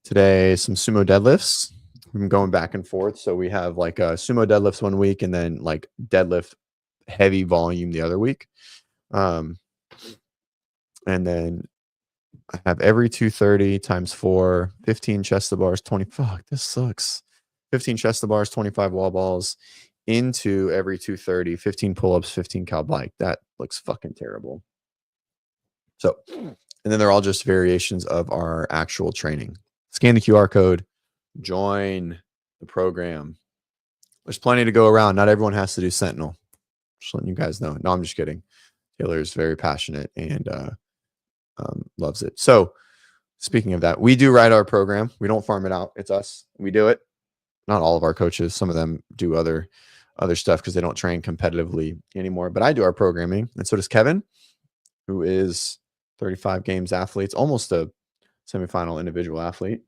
Today, some sumo deadlifts. We've been going back and forth. So we have like sumo deadlifts one week and then like deadlift heavy volume the other week. And then I have every 230 times 4, 15 chest to bars, 20. Fuck, this sucks. 15 chest to bars, 25 wall balls into every 230, 15 pull-ups, 15 cow bike. That looks fucking terrible. So, and then they're all just variations of our actual training. Scan the QR code, join the program. There's plenty to go around. Not everyone has to do Sentinel. Just letting you guys know. No, I'm just kidding. Taylor is very passionate and loves it. So, speaking of that, we do write our program. We don't farm it out. It's us. We do it. Not all of our coaches. Some of them do other stuff because they don't train competitively anymore. But I do our programming, and so does Kevin, who is 35 games athletes, almost a semifinal individual athlete.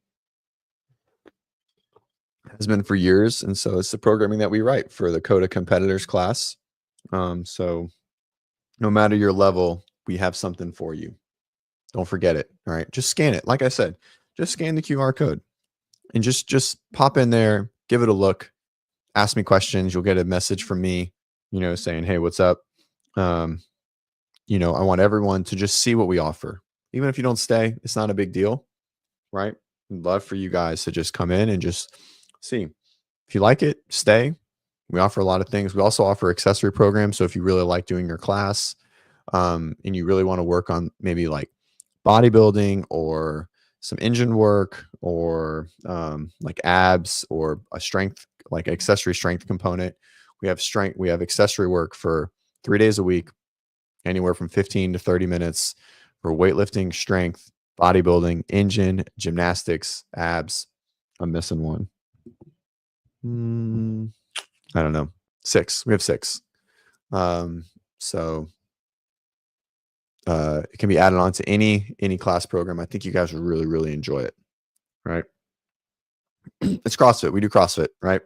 Has been for years, and so it's the programming that we write for the Coda competitors class. So no matter your level, we have something for you. Don't forget it. All right, just scan it. Like I said, just scan the QR code and just pop in there, give it a look, ask me questions. You'll get a message from me, saying, "Hey, what's up?" I want everyone to just see what we offer. Even if you don't stay, it's not a big deal, right? We'd love for you guys to just come in and just see. If you like it, stay. We offer a lot of things. We also offer accessory programs. So if you really like doing your class, and you really want to work on maybe like bodybuilding or some engine work or like abs or a strength, like accessory strength component, we have accessory work for 3 days a week, anywhere from 15 to 30 minutes for weightlifting, strength, bodybuilding, engine, gymnastics, abs. I'm missing one. I don't know. 6. We have 6. So it can be added on to any class program. I think you guys would really, really enjoy it. Right. It's CrossFit. We do CrossFit, right?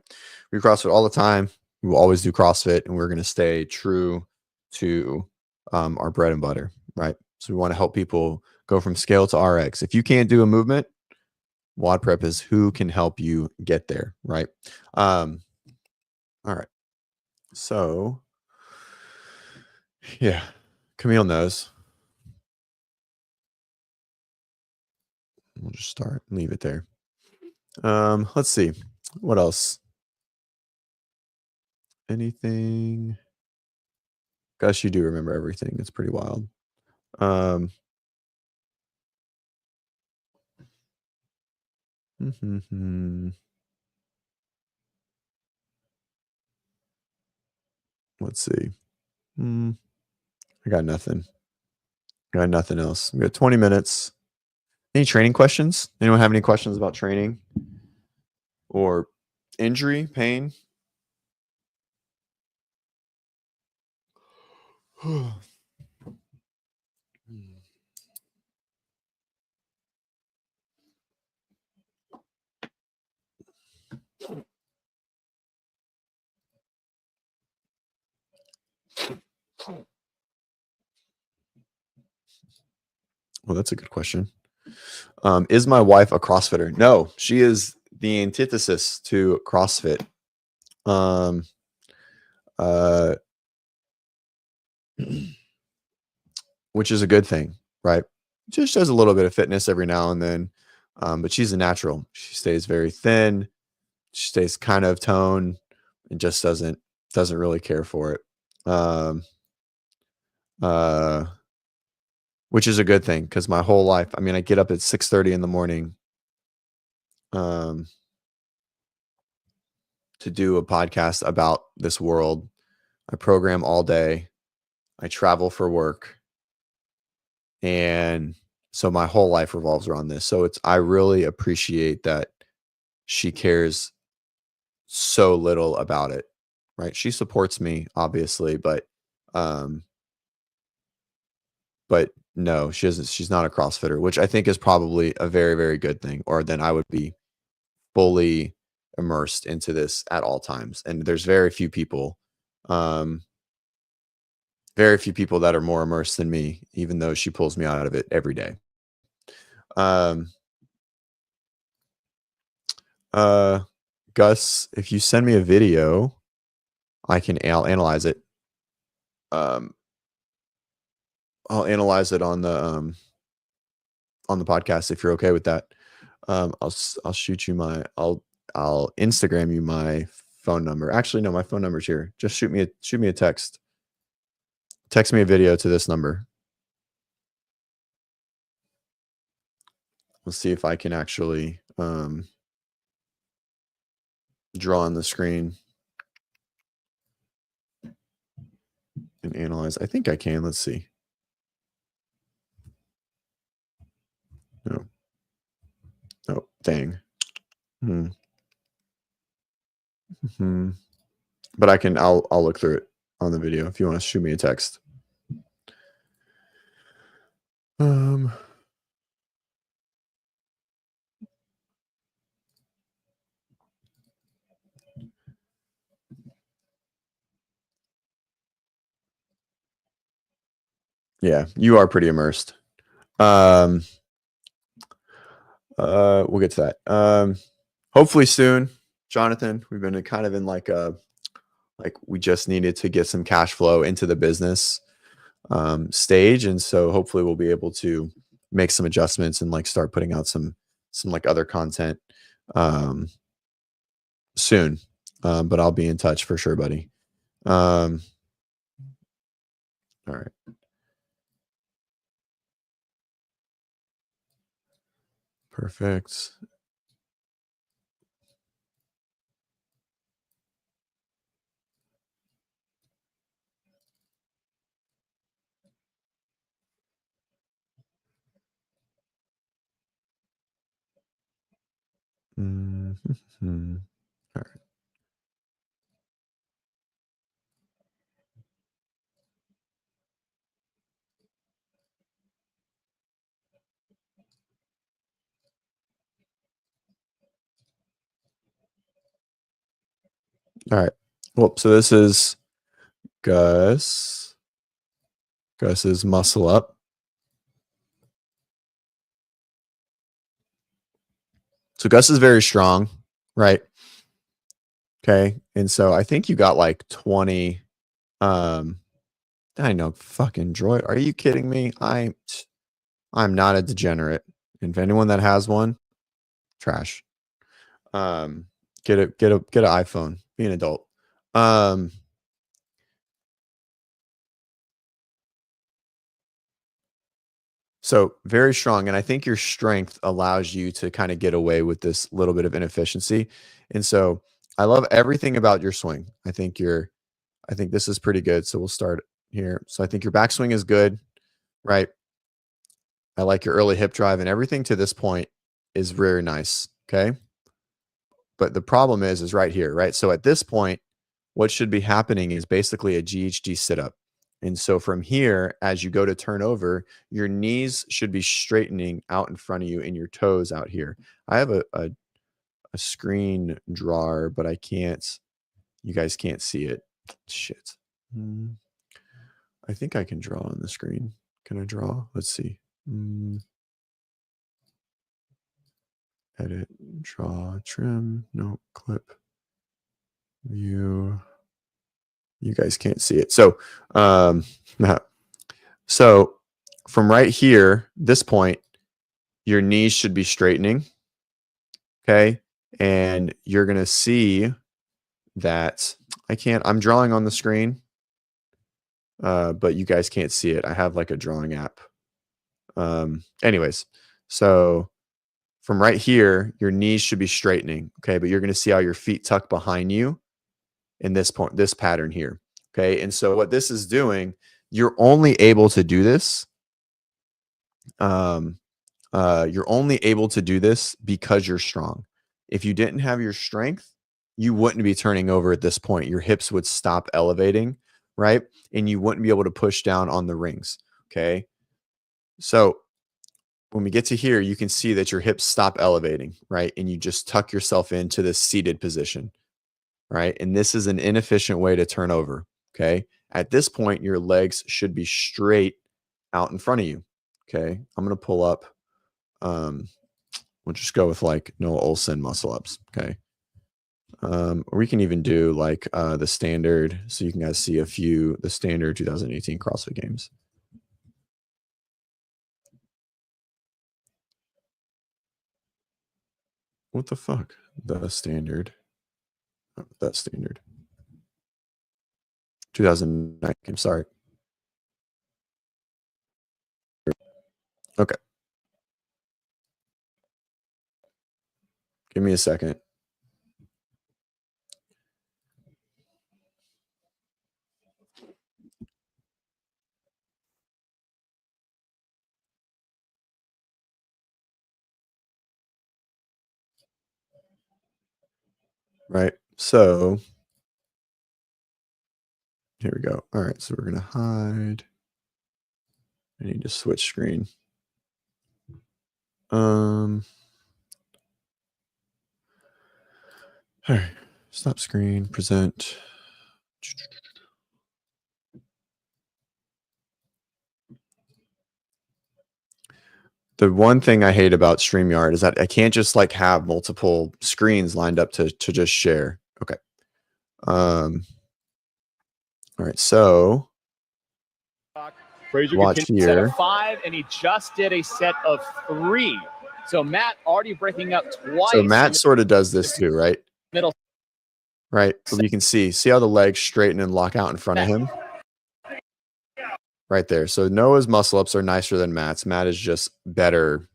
We do CrossFit all the time. We will always do CrossFit, and we're going to stay true to our bread and butter, right? So we want to help people go from scale to RX. If you can't do a movement, WODprep is who can help you get there, right? All right. So, yeah, Camille knows. We'll just start and leave it there. Let's see. What else? Anything? Gosh, you do remember everything. It's pretty wild. Let's see. I got nothing. Got nothing else. We got 20 minutes. Any training questions? Anyone have any questions about training or injury, pain? Well, that's a good question. Is my wife a CrossFitter? No, she is the antithesis to CrossFit. Um, uh, which is a good thing, right? Just does a little bit of fitness every now and then. But she's a natural. She stays very thin. She stays kind of toned and just doesn't really care for it. Um, uh, which is a good thing because my whole life, I mean, I get up at 6:30 in the morning um, to do a podcast about this world. I program all day. I travel for work. And so my whole life revolves around this. So I really appreciate that she cares so little about it, right? She supports me obviously, um but no, she's not a CrossFitter, which I think is probably a very, very good thing, or then I would be fully immersed into this at all times. And there's um very few people that are more immersed than me, even though she pulls me out of it every day. Um uh Gus, if you send me a video, I'll analyze it. Um I'll analyze it on the podcast if you're okay with that. I'll shoot you I'll Instagram you my phone number. Actually, no, my phone number's here. Just shoot me a text. Text me a video to this number. We'll see if I can actually draw on the screen and analyze. I think I can. Let's see. No. Oh, dang. Hmm. Hmm. But I'll look through it on the video if you want to shoot me a text. Um yeah, you are pretty immersed. Um we'll get to that. Hopefully soon, Jonathan. We've been kind of in like we just needed to get some cash flow into the business stage, and so hopefully we'll be able to make some adjustments and like start putting out some like other content um soon. But I'll be in touch for sure, buddy. Um all right. Perfect. Mhm. All right. All right. Well, so this is Gus. Gus's muscle up. So Gus is very strong, right? Okay. And so I think you got like 20. Um, I know, fucking droid. Are you kidding me? I'm not a degenerate. And if anyone that has one, trash. Um, get an iPhone. Be an adult. Um, so very strong. And I think your strength allows you to kind of get away with this little bit of inefficiency. And so I love everything about your swing. I think this is pretty good. So we'll start here. So I think your backswing is good, right? I like your early hip drive, and everything to this point is very nice. Okay. But the problem is right here, right? So at this point, what should be happening is basically a GHD sit up. And so from here, as you go to turn over, your knees should be straightening out in front of you and your toes out here. I have a screen drawer, but I can't, you guys can't see it. Shit. I think I can draw on the screen. Can I draw? Let's see. Edit, draw, trim, no, clip, view. You guys can't see it. So, so from right here, this point, your knees should be straightening. Okay. And you're going to see that I'm drawing on the screen, but you guys can't see it. I have like a drawing app. Anyways, so from right here, your knees should be straightening. Okay. But you're going to see how your feet tuck behind you in this point, this pattern here. Okay. And so what this is doing, you're only able to do this. You're only able to do this because you're strong. If you didn't have your strength, you wouldn't be turning over at this point. Your hips would stop elevating, right? And you wouldn't be able to push down on the rings. Okay. So when we get to here, you can see that your hips stop elevating, right? And you just tuck yourself into this seated position, right? And this is an inefficient way to turn over. Okay. At this point, your legs should be straight out in front of you. Okay. I'm going to pull up. We'll just go with like Noah Olson muscle ups. Okay. Or we can even do like the standard, so you can guys see the standard 2018 CrossFit Games. What the fuck? The standard. Oh, that standard. 2009 game. Sorry. Okay. Give me a second. Right. So here we go. All right. So we're going to hide. I need to switch screen. All right. Stop screen, present. The one thing I hate about StreamYard is that I can't just like have multiple screens lined up to just share. Okay. All right. So Fraser watch here. Set of 5, and he just did a set of 3. So Matt already breaking up twice. So Matt sort of does this too, right? Middle. Right. So you can see how the legs straighten and lock out in front of him. Right there. So Noah's muscle ups are nicer than Matt's. Matt is just better.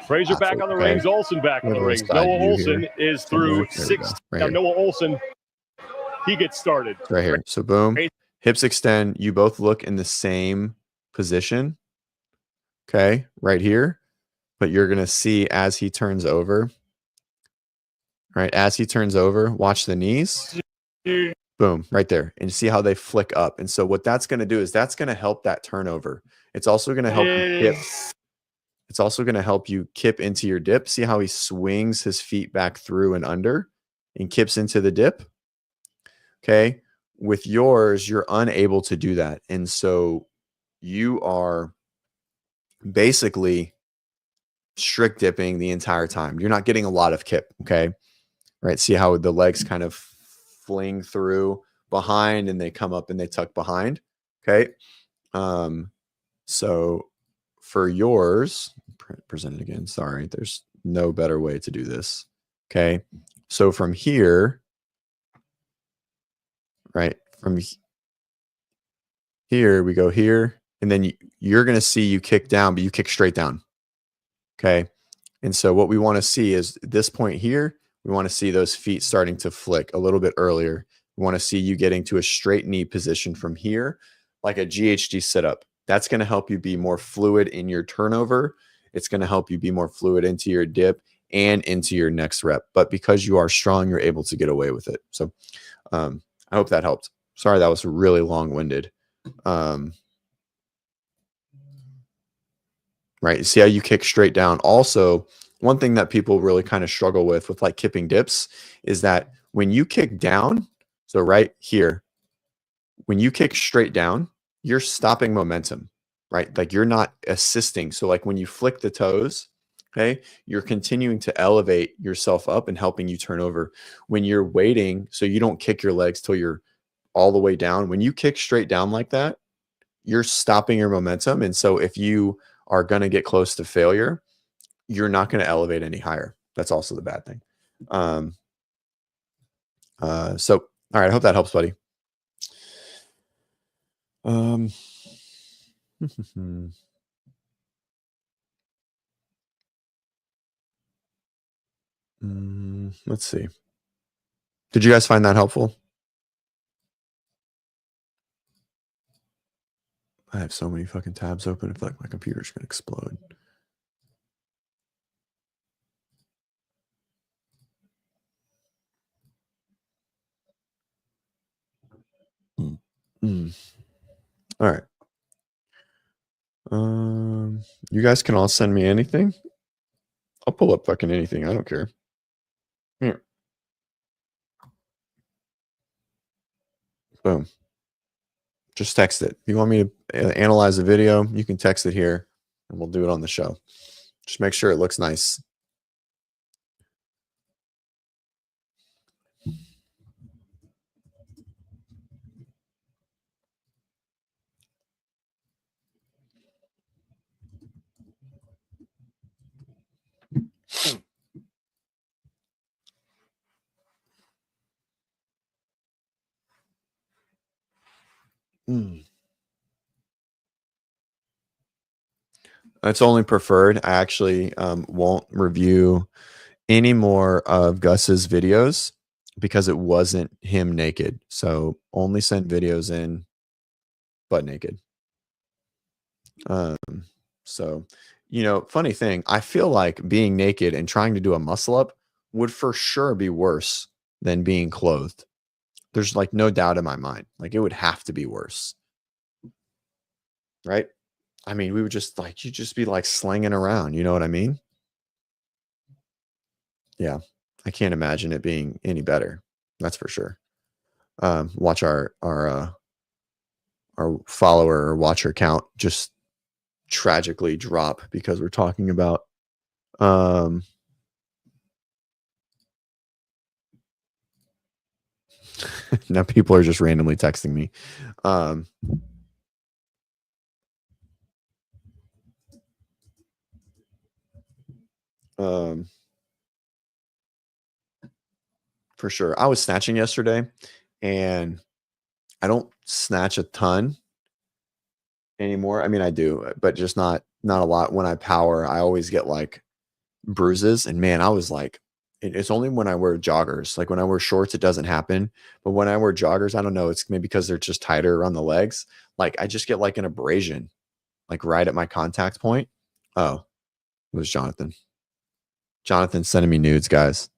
Fraser back on the rings. Olson back on the rings. Noah Olson is through 6. Now Noah Olson, he gets started. It's right here. So boom. Hips extend. You both look in the same position. Okay. Right here. But you're going to see as he turns over. Right. As he turns over, watch the knees. Boom, right there. And see how they flick up. And so what that's going to do is that's going to help that turnover. It's also going to help you kip. It's also going to help you kip into your dip. See how he swings his feet back through and under and kips into the dip? Okay. With yours, you're unable to do that. And so you are basically strict dipping the entire time. You're not getting a lot of kip. Okay. Right. See how the legs kind of fling through behind and they come up and they tuck behind. Okay. So for yours, present it again. Sorry. There's no better way to do this. Okay. So from here, right, from here, we go here, and then you're going to see you kick down, but you kick straight down. Okay. And so what we want to see is this point here, we want to see those feet starting to flick a little bit earlier. We want to see you getting to a straight knee position from here, like a GHD sit-up. That's going to help you be more fluid in your turnover. It's going to help you be more fluid into your dip and into your next rep. But because you are strong, you're able to get away with it. So I hope that helped. Sorry, that was really long-winded. Right. See how you kick straight down. Also, one thing that people really kind of struggle with like kipping dips is that when you kick down, so right here, when you kick straight down, you're stopping momentum, right? Like you're not assisting. So like when you flick the toes, okay, you're continuing to elevate yourself up and helping you turn over. When you're waiting, so you don't kick your legs till you're all the way down. When you kick straight down like that, you're stopping your momentum. And so if you are going to get close to failure, you're not going to elevate any higher. That's also the bad thing. So, all right. I hope that helps, buddy. Let's see. Did you guys find that helpful? I have so many fucking tabs open. I feel like my computer's going to explode. All right. You guys can all send me anything. I'll pull up fucking anything. I don't care. Here. Boom. Just text it. If you want me to analyze a video, you can text it here and we'll do it on the show. Just make sure it looks nice. It's only preferred. I actually won't review any more of Gus's videos because it wasn't him naked. So only send videos in butt naked. So, funny thing, I feel like being naked and trying to do a muscle up would for sure be worse than being clothed. There's like no doubt in my mind. Like it would have to be worse. Right? I mean, we would just like, you'd just be like slinging around. You know what I mean? Yeah. I can't imagine it being any better. That's for sure. Watch our follower or watcher count just tragically drop because we're talking about now people are just randomly texting me. For sure. I was snatching yesterday and I don't snatch a ton anymore. I mean, I do, but just not a lot. When I power, I always get like bruises. And man, I was like, it's only when I wear joggers. Like when I wear shorts, it doesn't happen. But when I wear joggers, I don't know. It's maybe because they're just tighter around the legs. Like I just get like an abrasion, like right at my contact point. Oh, it was Jonathan. Jonathan sending me nudes, guys.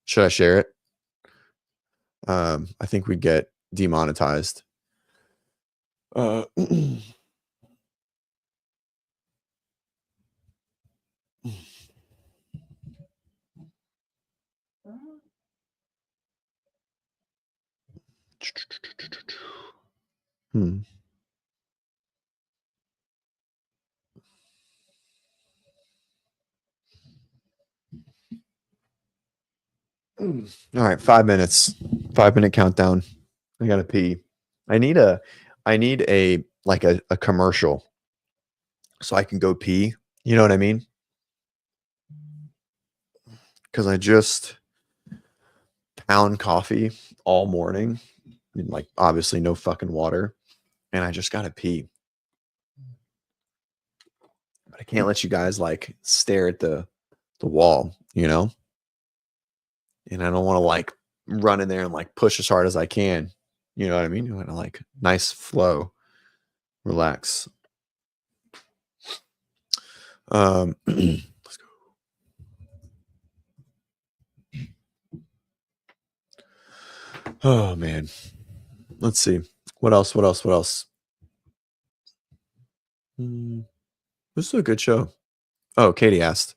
Should I share it? I think we'd get demonetized. All right, 5 minutes. 5-minute countdown. I gotta pee. I need a like a commercial so I can go pee. You know what I mean? Because I just pound coffee all morning. And like obviously no fucking water. And I just gotta pee. But I can't let you guys like stare at the wall, you know? And I don't want to like run in there and like push as hard as I can. You know what I mean? You want to like nice flow, relax. Let's go. Oh man. Let's see. What else? What else? What else? This is a good show. Oh, Katie asked.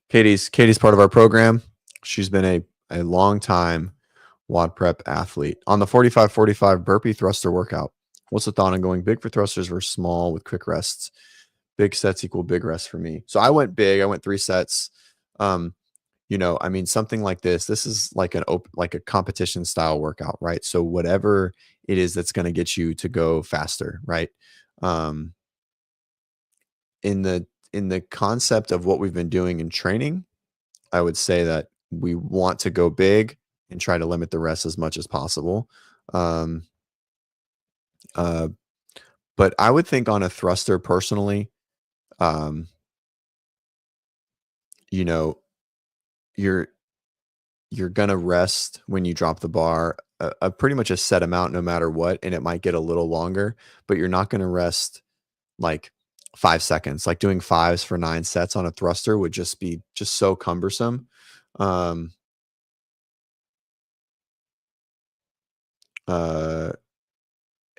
Katie's part of our program. She's been a long time WODprep athlete. On the 45-45 burpee thruster workout, what's the thought on going big for thrusters versus small with quick rests? Big sets equal big rest for me. So I went big. I went 3 sets. I mean, something like this is like like a competition style workout, right? So whatever it is that's going to get you to go faster, right? Um, in the concept of what we've been doing in training, I would say that we want to go big and try to limit the rest as much as possible. Um, uh, but I would think on a thruster personally, um, you know, you're gonna rest when you drop the bar a pretty much a set amount no matter what, and it might get a little longer, but you're not gonna rest like 5 seconds. Like doing 5s for 9 sets on a thruster would just be just so cumbersome. Um, uh,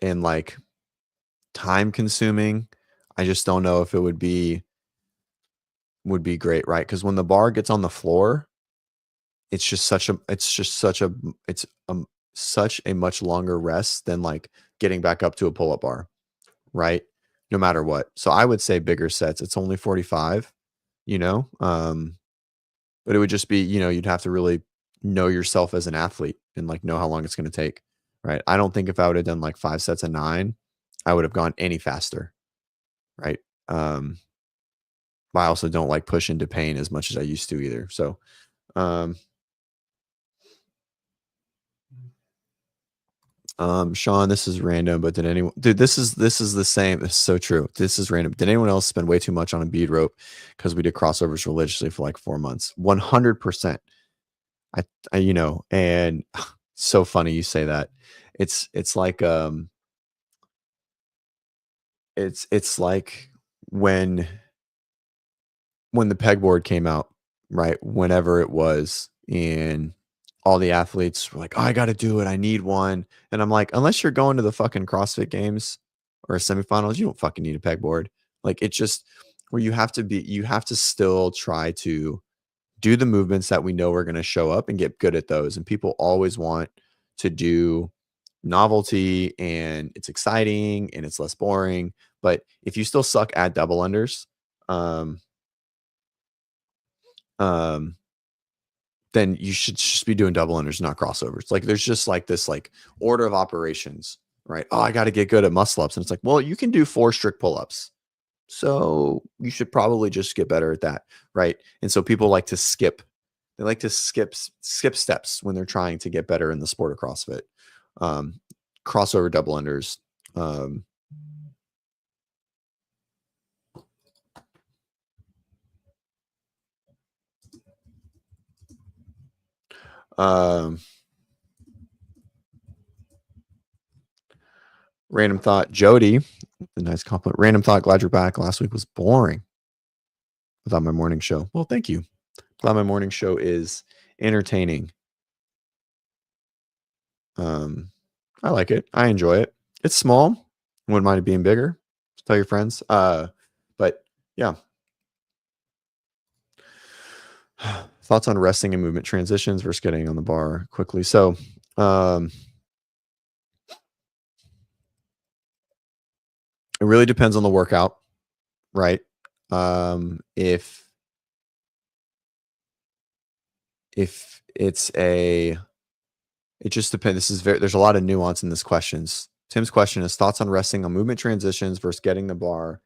and like time consuming. I just don't know if it would be great, right? Because when the bar gets on the floor, it's such a much longer rest than like getting back up to a pull-up bar, right? No matter what. So I would say bigger sets. It's only 45, you know. But it would just be, you'd have to really know yourself as an athlete and like know how long it's going to take, right? I don't think if I would have done like 5 sets of 9, I would have gone any faster, right? Um, but I also don't like push into pain as much as I used to either. So, um, Sean, this is random, but did anyone, dude, this is the same. It's so true. This is random. Did anyone else spend way too much on a bead rope? Cause we did crossovers religiously for like 4 months, 100%. And so funny you say that. It's like, it's like when the pegboard came out, right? Whenever it was, and all the athletes were like, "Oh, I got to do it. I need one." And I'm like, unless you're going to the fucking CrossFit games or semifinals, you don't fucking need a pegboard. Like it just where you have to still try to do the movements that we know are going to show up and get good at those. And people always want to do novelty and it's exciting and it's less boring. But if you still suck at double unders, um, um, then you should just be doing double unders, not crossovers. Like there's just like this like order of operations, right? Oh, I got to get good at muscle ups. And it's like, well, you can do 4 strict pull-ups. So you should probably just get better at that. Right. And so people like to skip, they like to skip steps when they're trying to get better in the sport of CrossFit. Um, Crossover double unders. Um, um, Random thought, Jody, a nice compliment. Random thought, glad you're back. Last week was boring without my morning show. Well, thank you. Glad my morning show is entertaining. I like it. I enjoy it. It's small. Wouldn't mind it being bigger. Just tell your friends. But yeah. Thoughts on resting and movement transitions versus getting on the bar quickly. So, it really depends on the workout, right? If it's it just depends. There's a lot of nuance in this questions. Tim's question is thoughts on resting on movement transitions versus getting the bar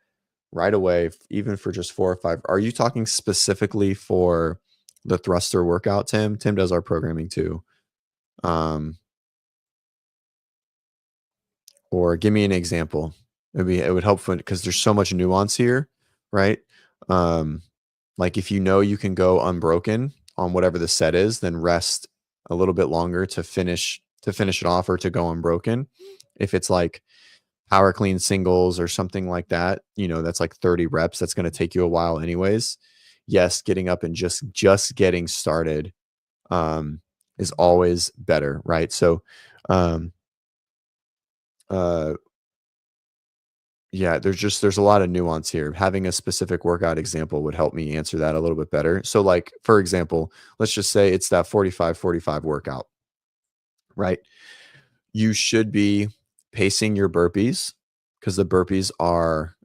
right away, even for just 4 or 5. Are you talking specifically for the thruster workout, Tim? Tim does our programming too. Or give me an example. It would help because there's so much nuance here, right? Like if you know you can go unbroken on whatever the set is, then rest a little bit longer to finish it off or to go unbroken. If it's like power clean singles or something like that, that's like 30 reps. That's going to take you a while anyways. Yes, getting up and just getting started is always better, right? So yeah, there's a lot of nuance here. Having a specific workout example would help me answer that a little bit better. So like, for example, let's just say it's that 45-45 workout, right? You should be pacing your burpees because the burpees are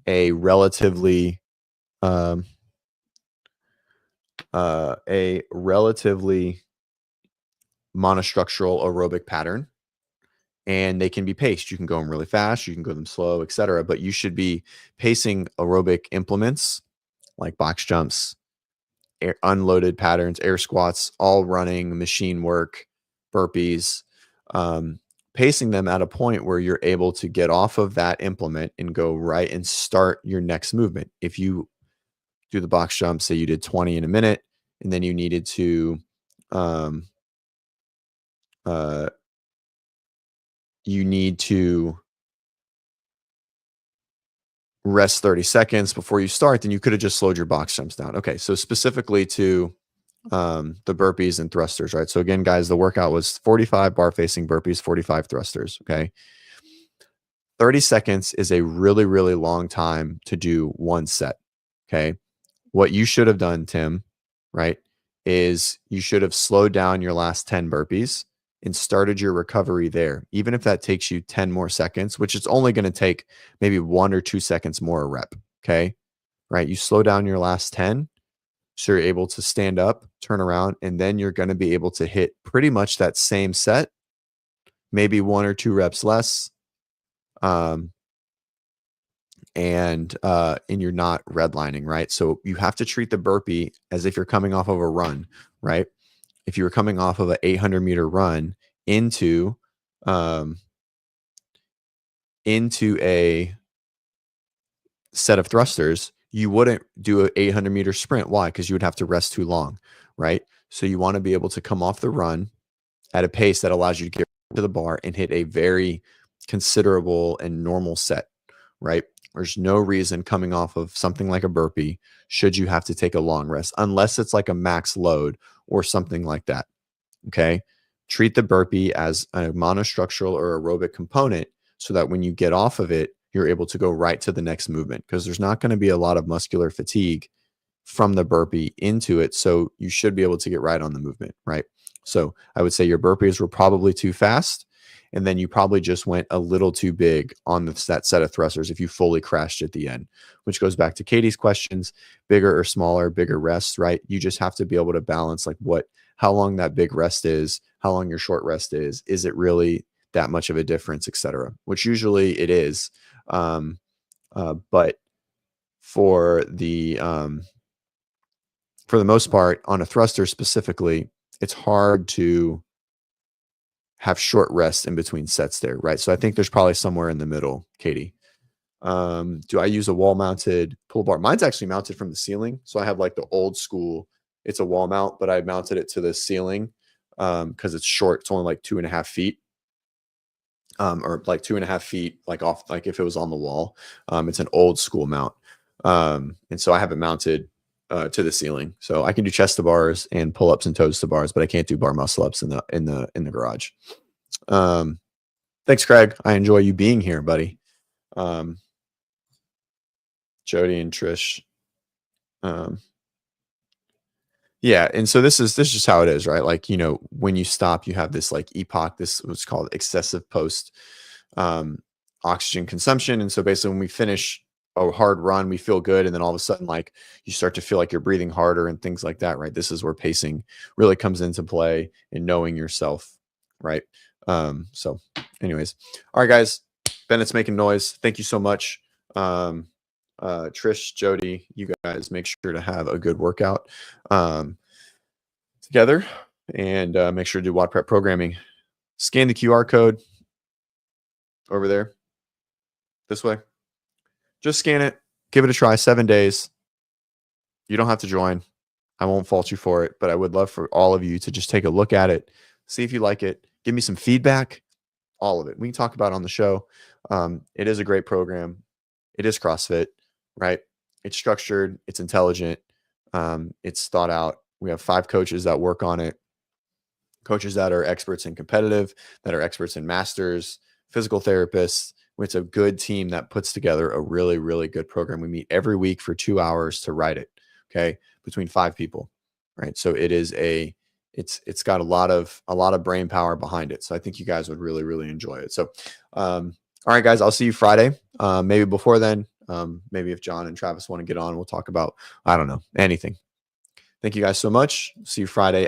a relatively um, monostructural aerobic pattern, and they can be paced. You can go them really fast, you can go them slow, etc. But you should be pacing aerobic implements like box jumps, unloaded patterns, air squats, all running, machine work, burpees, pacing them at a point where you're able to get off of that implement and go right and start your next movement. If you do the box jump, say you did 20 in a minute, and then you needed to, you need to rest 30 seconds before you start, then you could have just slowed your box jumps down. Okay, so specifically to the burpees and thrusters, right? So again, guys, the workout was 45 bar facing burpees, 45 thrusters. Okay. 30 seconds is a really, really long time to do one set. Okay. What you should have done, Tim, right, is you should have slowed down your last 10 burpees and started your recovery there. Even if that takes you 10 more seconds, which it's only going to take maybe 1 or 2 seconds more a rep. Okay. Right. You slow down your last 10. So you're able to stand up, turn around, and then you're going to be able to hit pretty much that same set, maybe 1 or 2 reps less. And you're not redlining, right? So you have to treat the burpee as if you're coming off of a run, right? If you were coming off of an 800-meter run into a set of thrusters, you wouldn't do an 800-meter sprint. Why? Because you would have to rest too long, right? So you want to be able to come off the run at a pace that allows you to get to the bar and hit a very considerable and normal set, right? There's no reason coming off of something like a burpee should you have to take a long rest, unless it's like a max load or something like that. Okay. Treat the burpee as a monostructural or aerobic component so that when you get off of it, you're able to go right to the next movement, because there's not going to be a lot of muscular fatigue from the burpee into it. So you should be able to get right on the movement, right? So I would say your burpees were probably too fast. And then you probably just went a little too big on that set of thrusters if you fully crashed at the end, which goes back to Katie's questions, bigger or smaller, bigger rests, right? You just have to be able to balance like how long that big rest is, how long your short rest is it really that much of a difference, etc., which usually it is. But for the most part, on a thruster specifically, it's hard to have short rests in between sets there, right? So I think there's probably somewhere in the middle, Katie. Do I use a wall-mounted pull bar? Mine's actually mounted from the ceiling. So I have like the old school, it's a wall mount, but I mounted it to the ceiling because it's short. It's only like 2.5 feet. Or like 2.5 feet, like off, like if it was on the wall. It's an old school mount. And so I have it mounted to the ceiling. So I can do chest to bars and pull-ups and toes to bars, but I can't do bar muscle-ups in the garage. Thanks, Craig. I enjoy you being here, buddy. Jody and Trish. Yeah, and so this is just how it is, right? Like, when you stop, you have this like epoch. This was called excessive post oxygen consumption. And so basically when we finish a hard run, we feel good. And then all of a sudden, like, you start to feel like you're breathing harder and things like that, right? This is where pacing really comes into play and knowing yourself, right? So anyways, all right, guys, Bennett's making noise. Thank you so much. Trish, Jody, you guys make sure to have a good workout together, and make sure to do WODprep programming. Scan the QR code over there this way. Just scan it, give it a try. 7 days. You don't have to join. I won't fault you for it, but I would love for all of you to just take a look at it, see if you like it, give me some feedback, all of it. We can talk about it on the show. It is a great program. It is CrossFit, right? It's structured, it's intelligent, it's thought out. We have 5 coaches that work on it. coaches that are experts in competitive, that are experts in masters, physical therapists. It's a good team that puts together a really, really good program. We meet every week for 2 hours to write it. Okay. Between 5 people. Right. So it's got a lot of brain power behind it. So I think you guys would really, really enjoy it. So, all right, guys, I'll see you Friday. Maybe before then, maybe if John and Travis want to get on, we'll talk about, I don't know, anything. Thank you guys so much. See you Friday.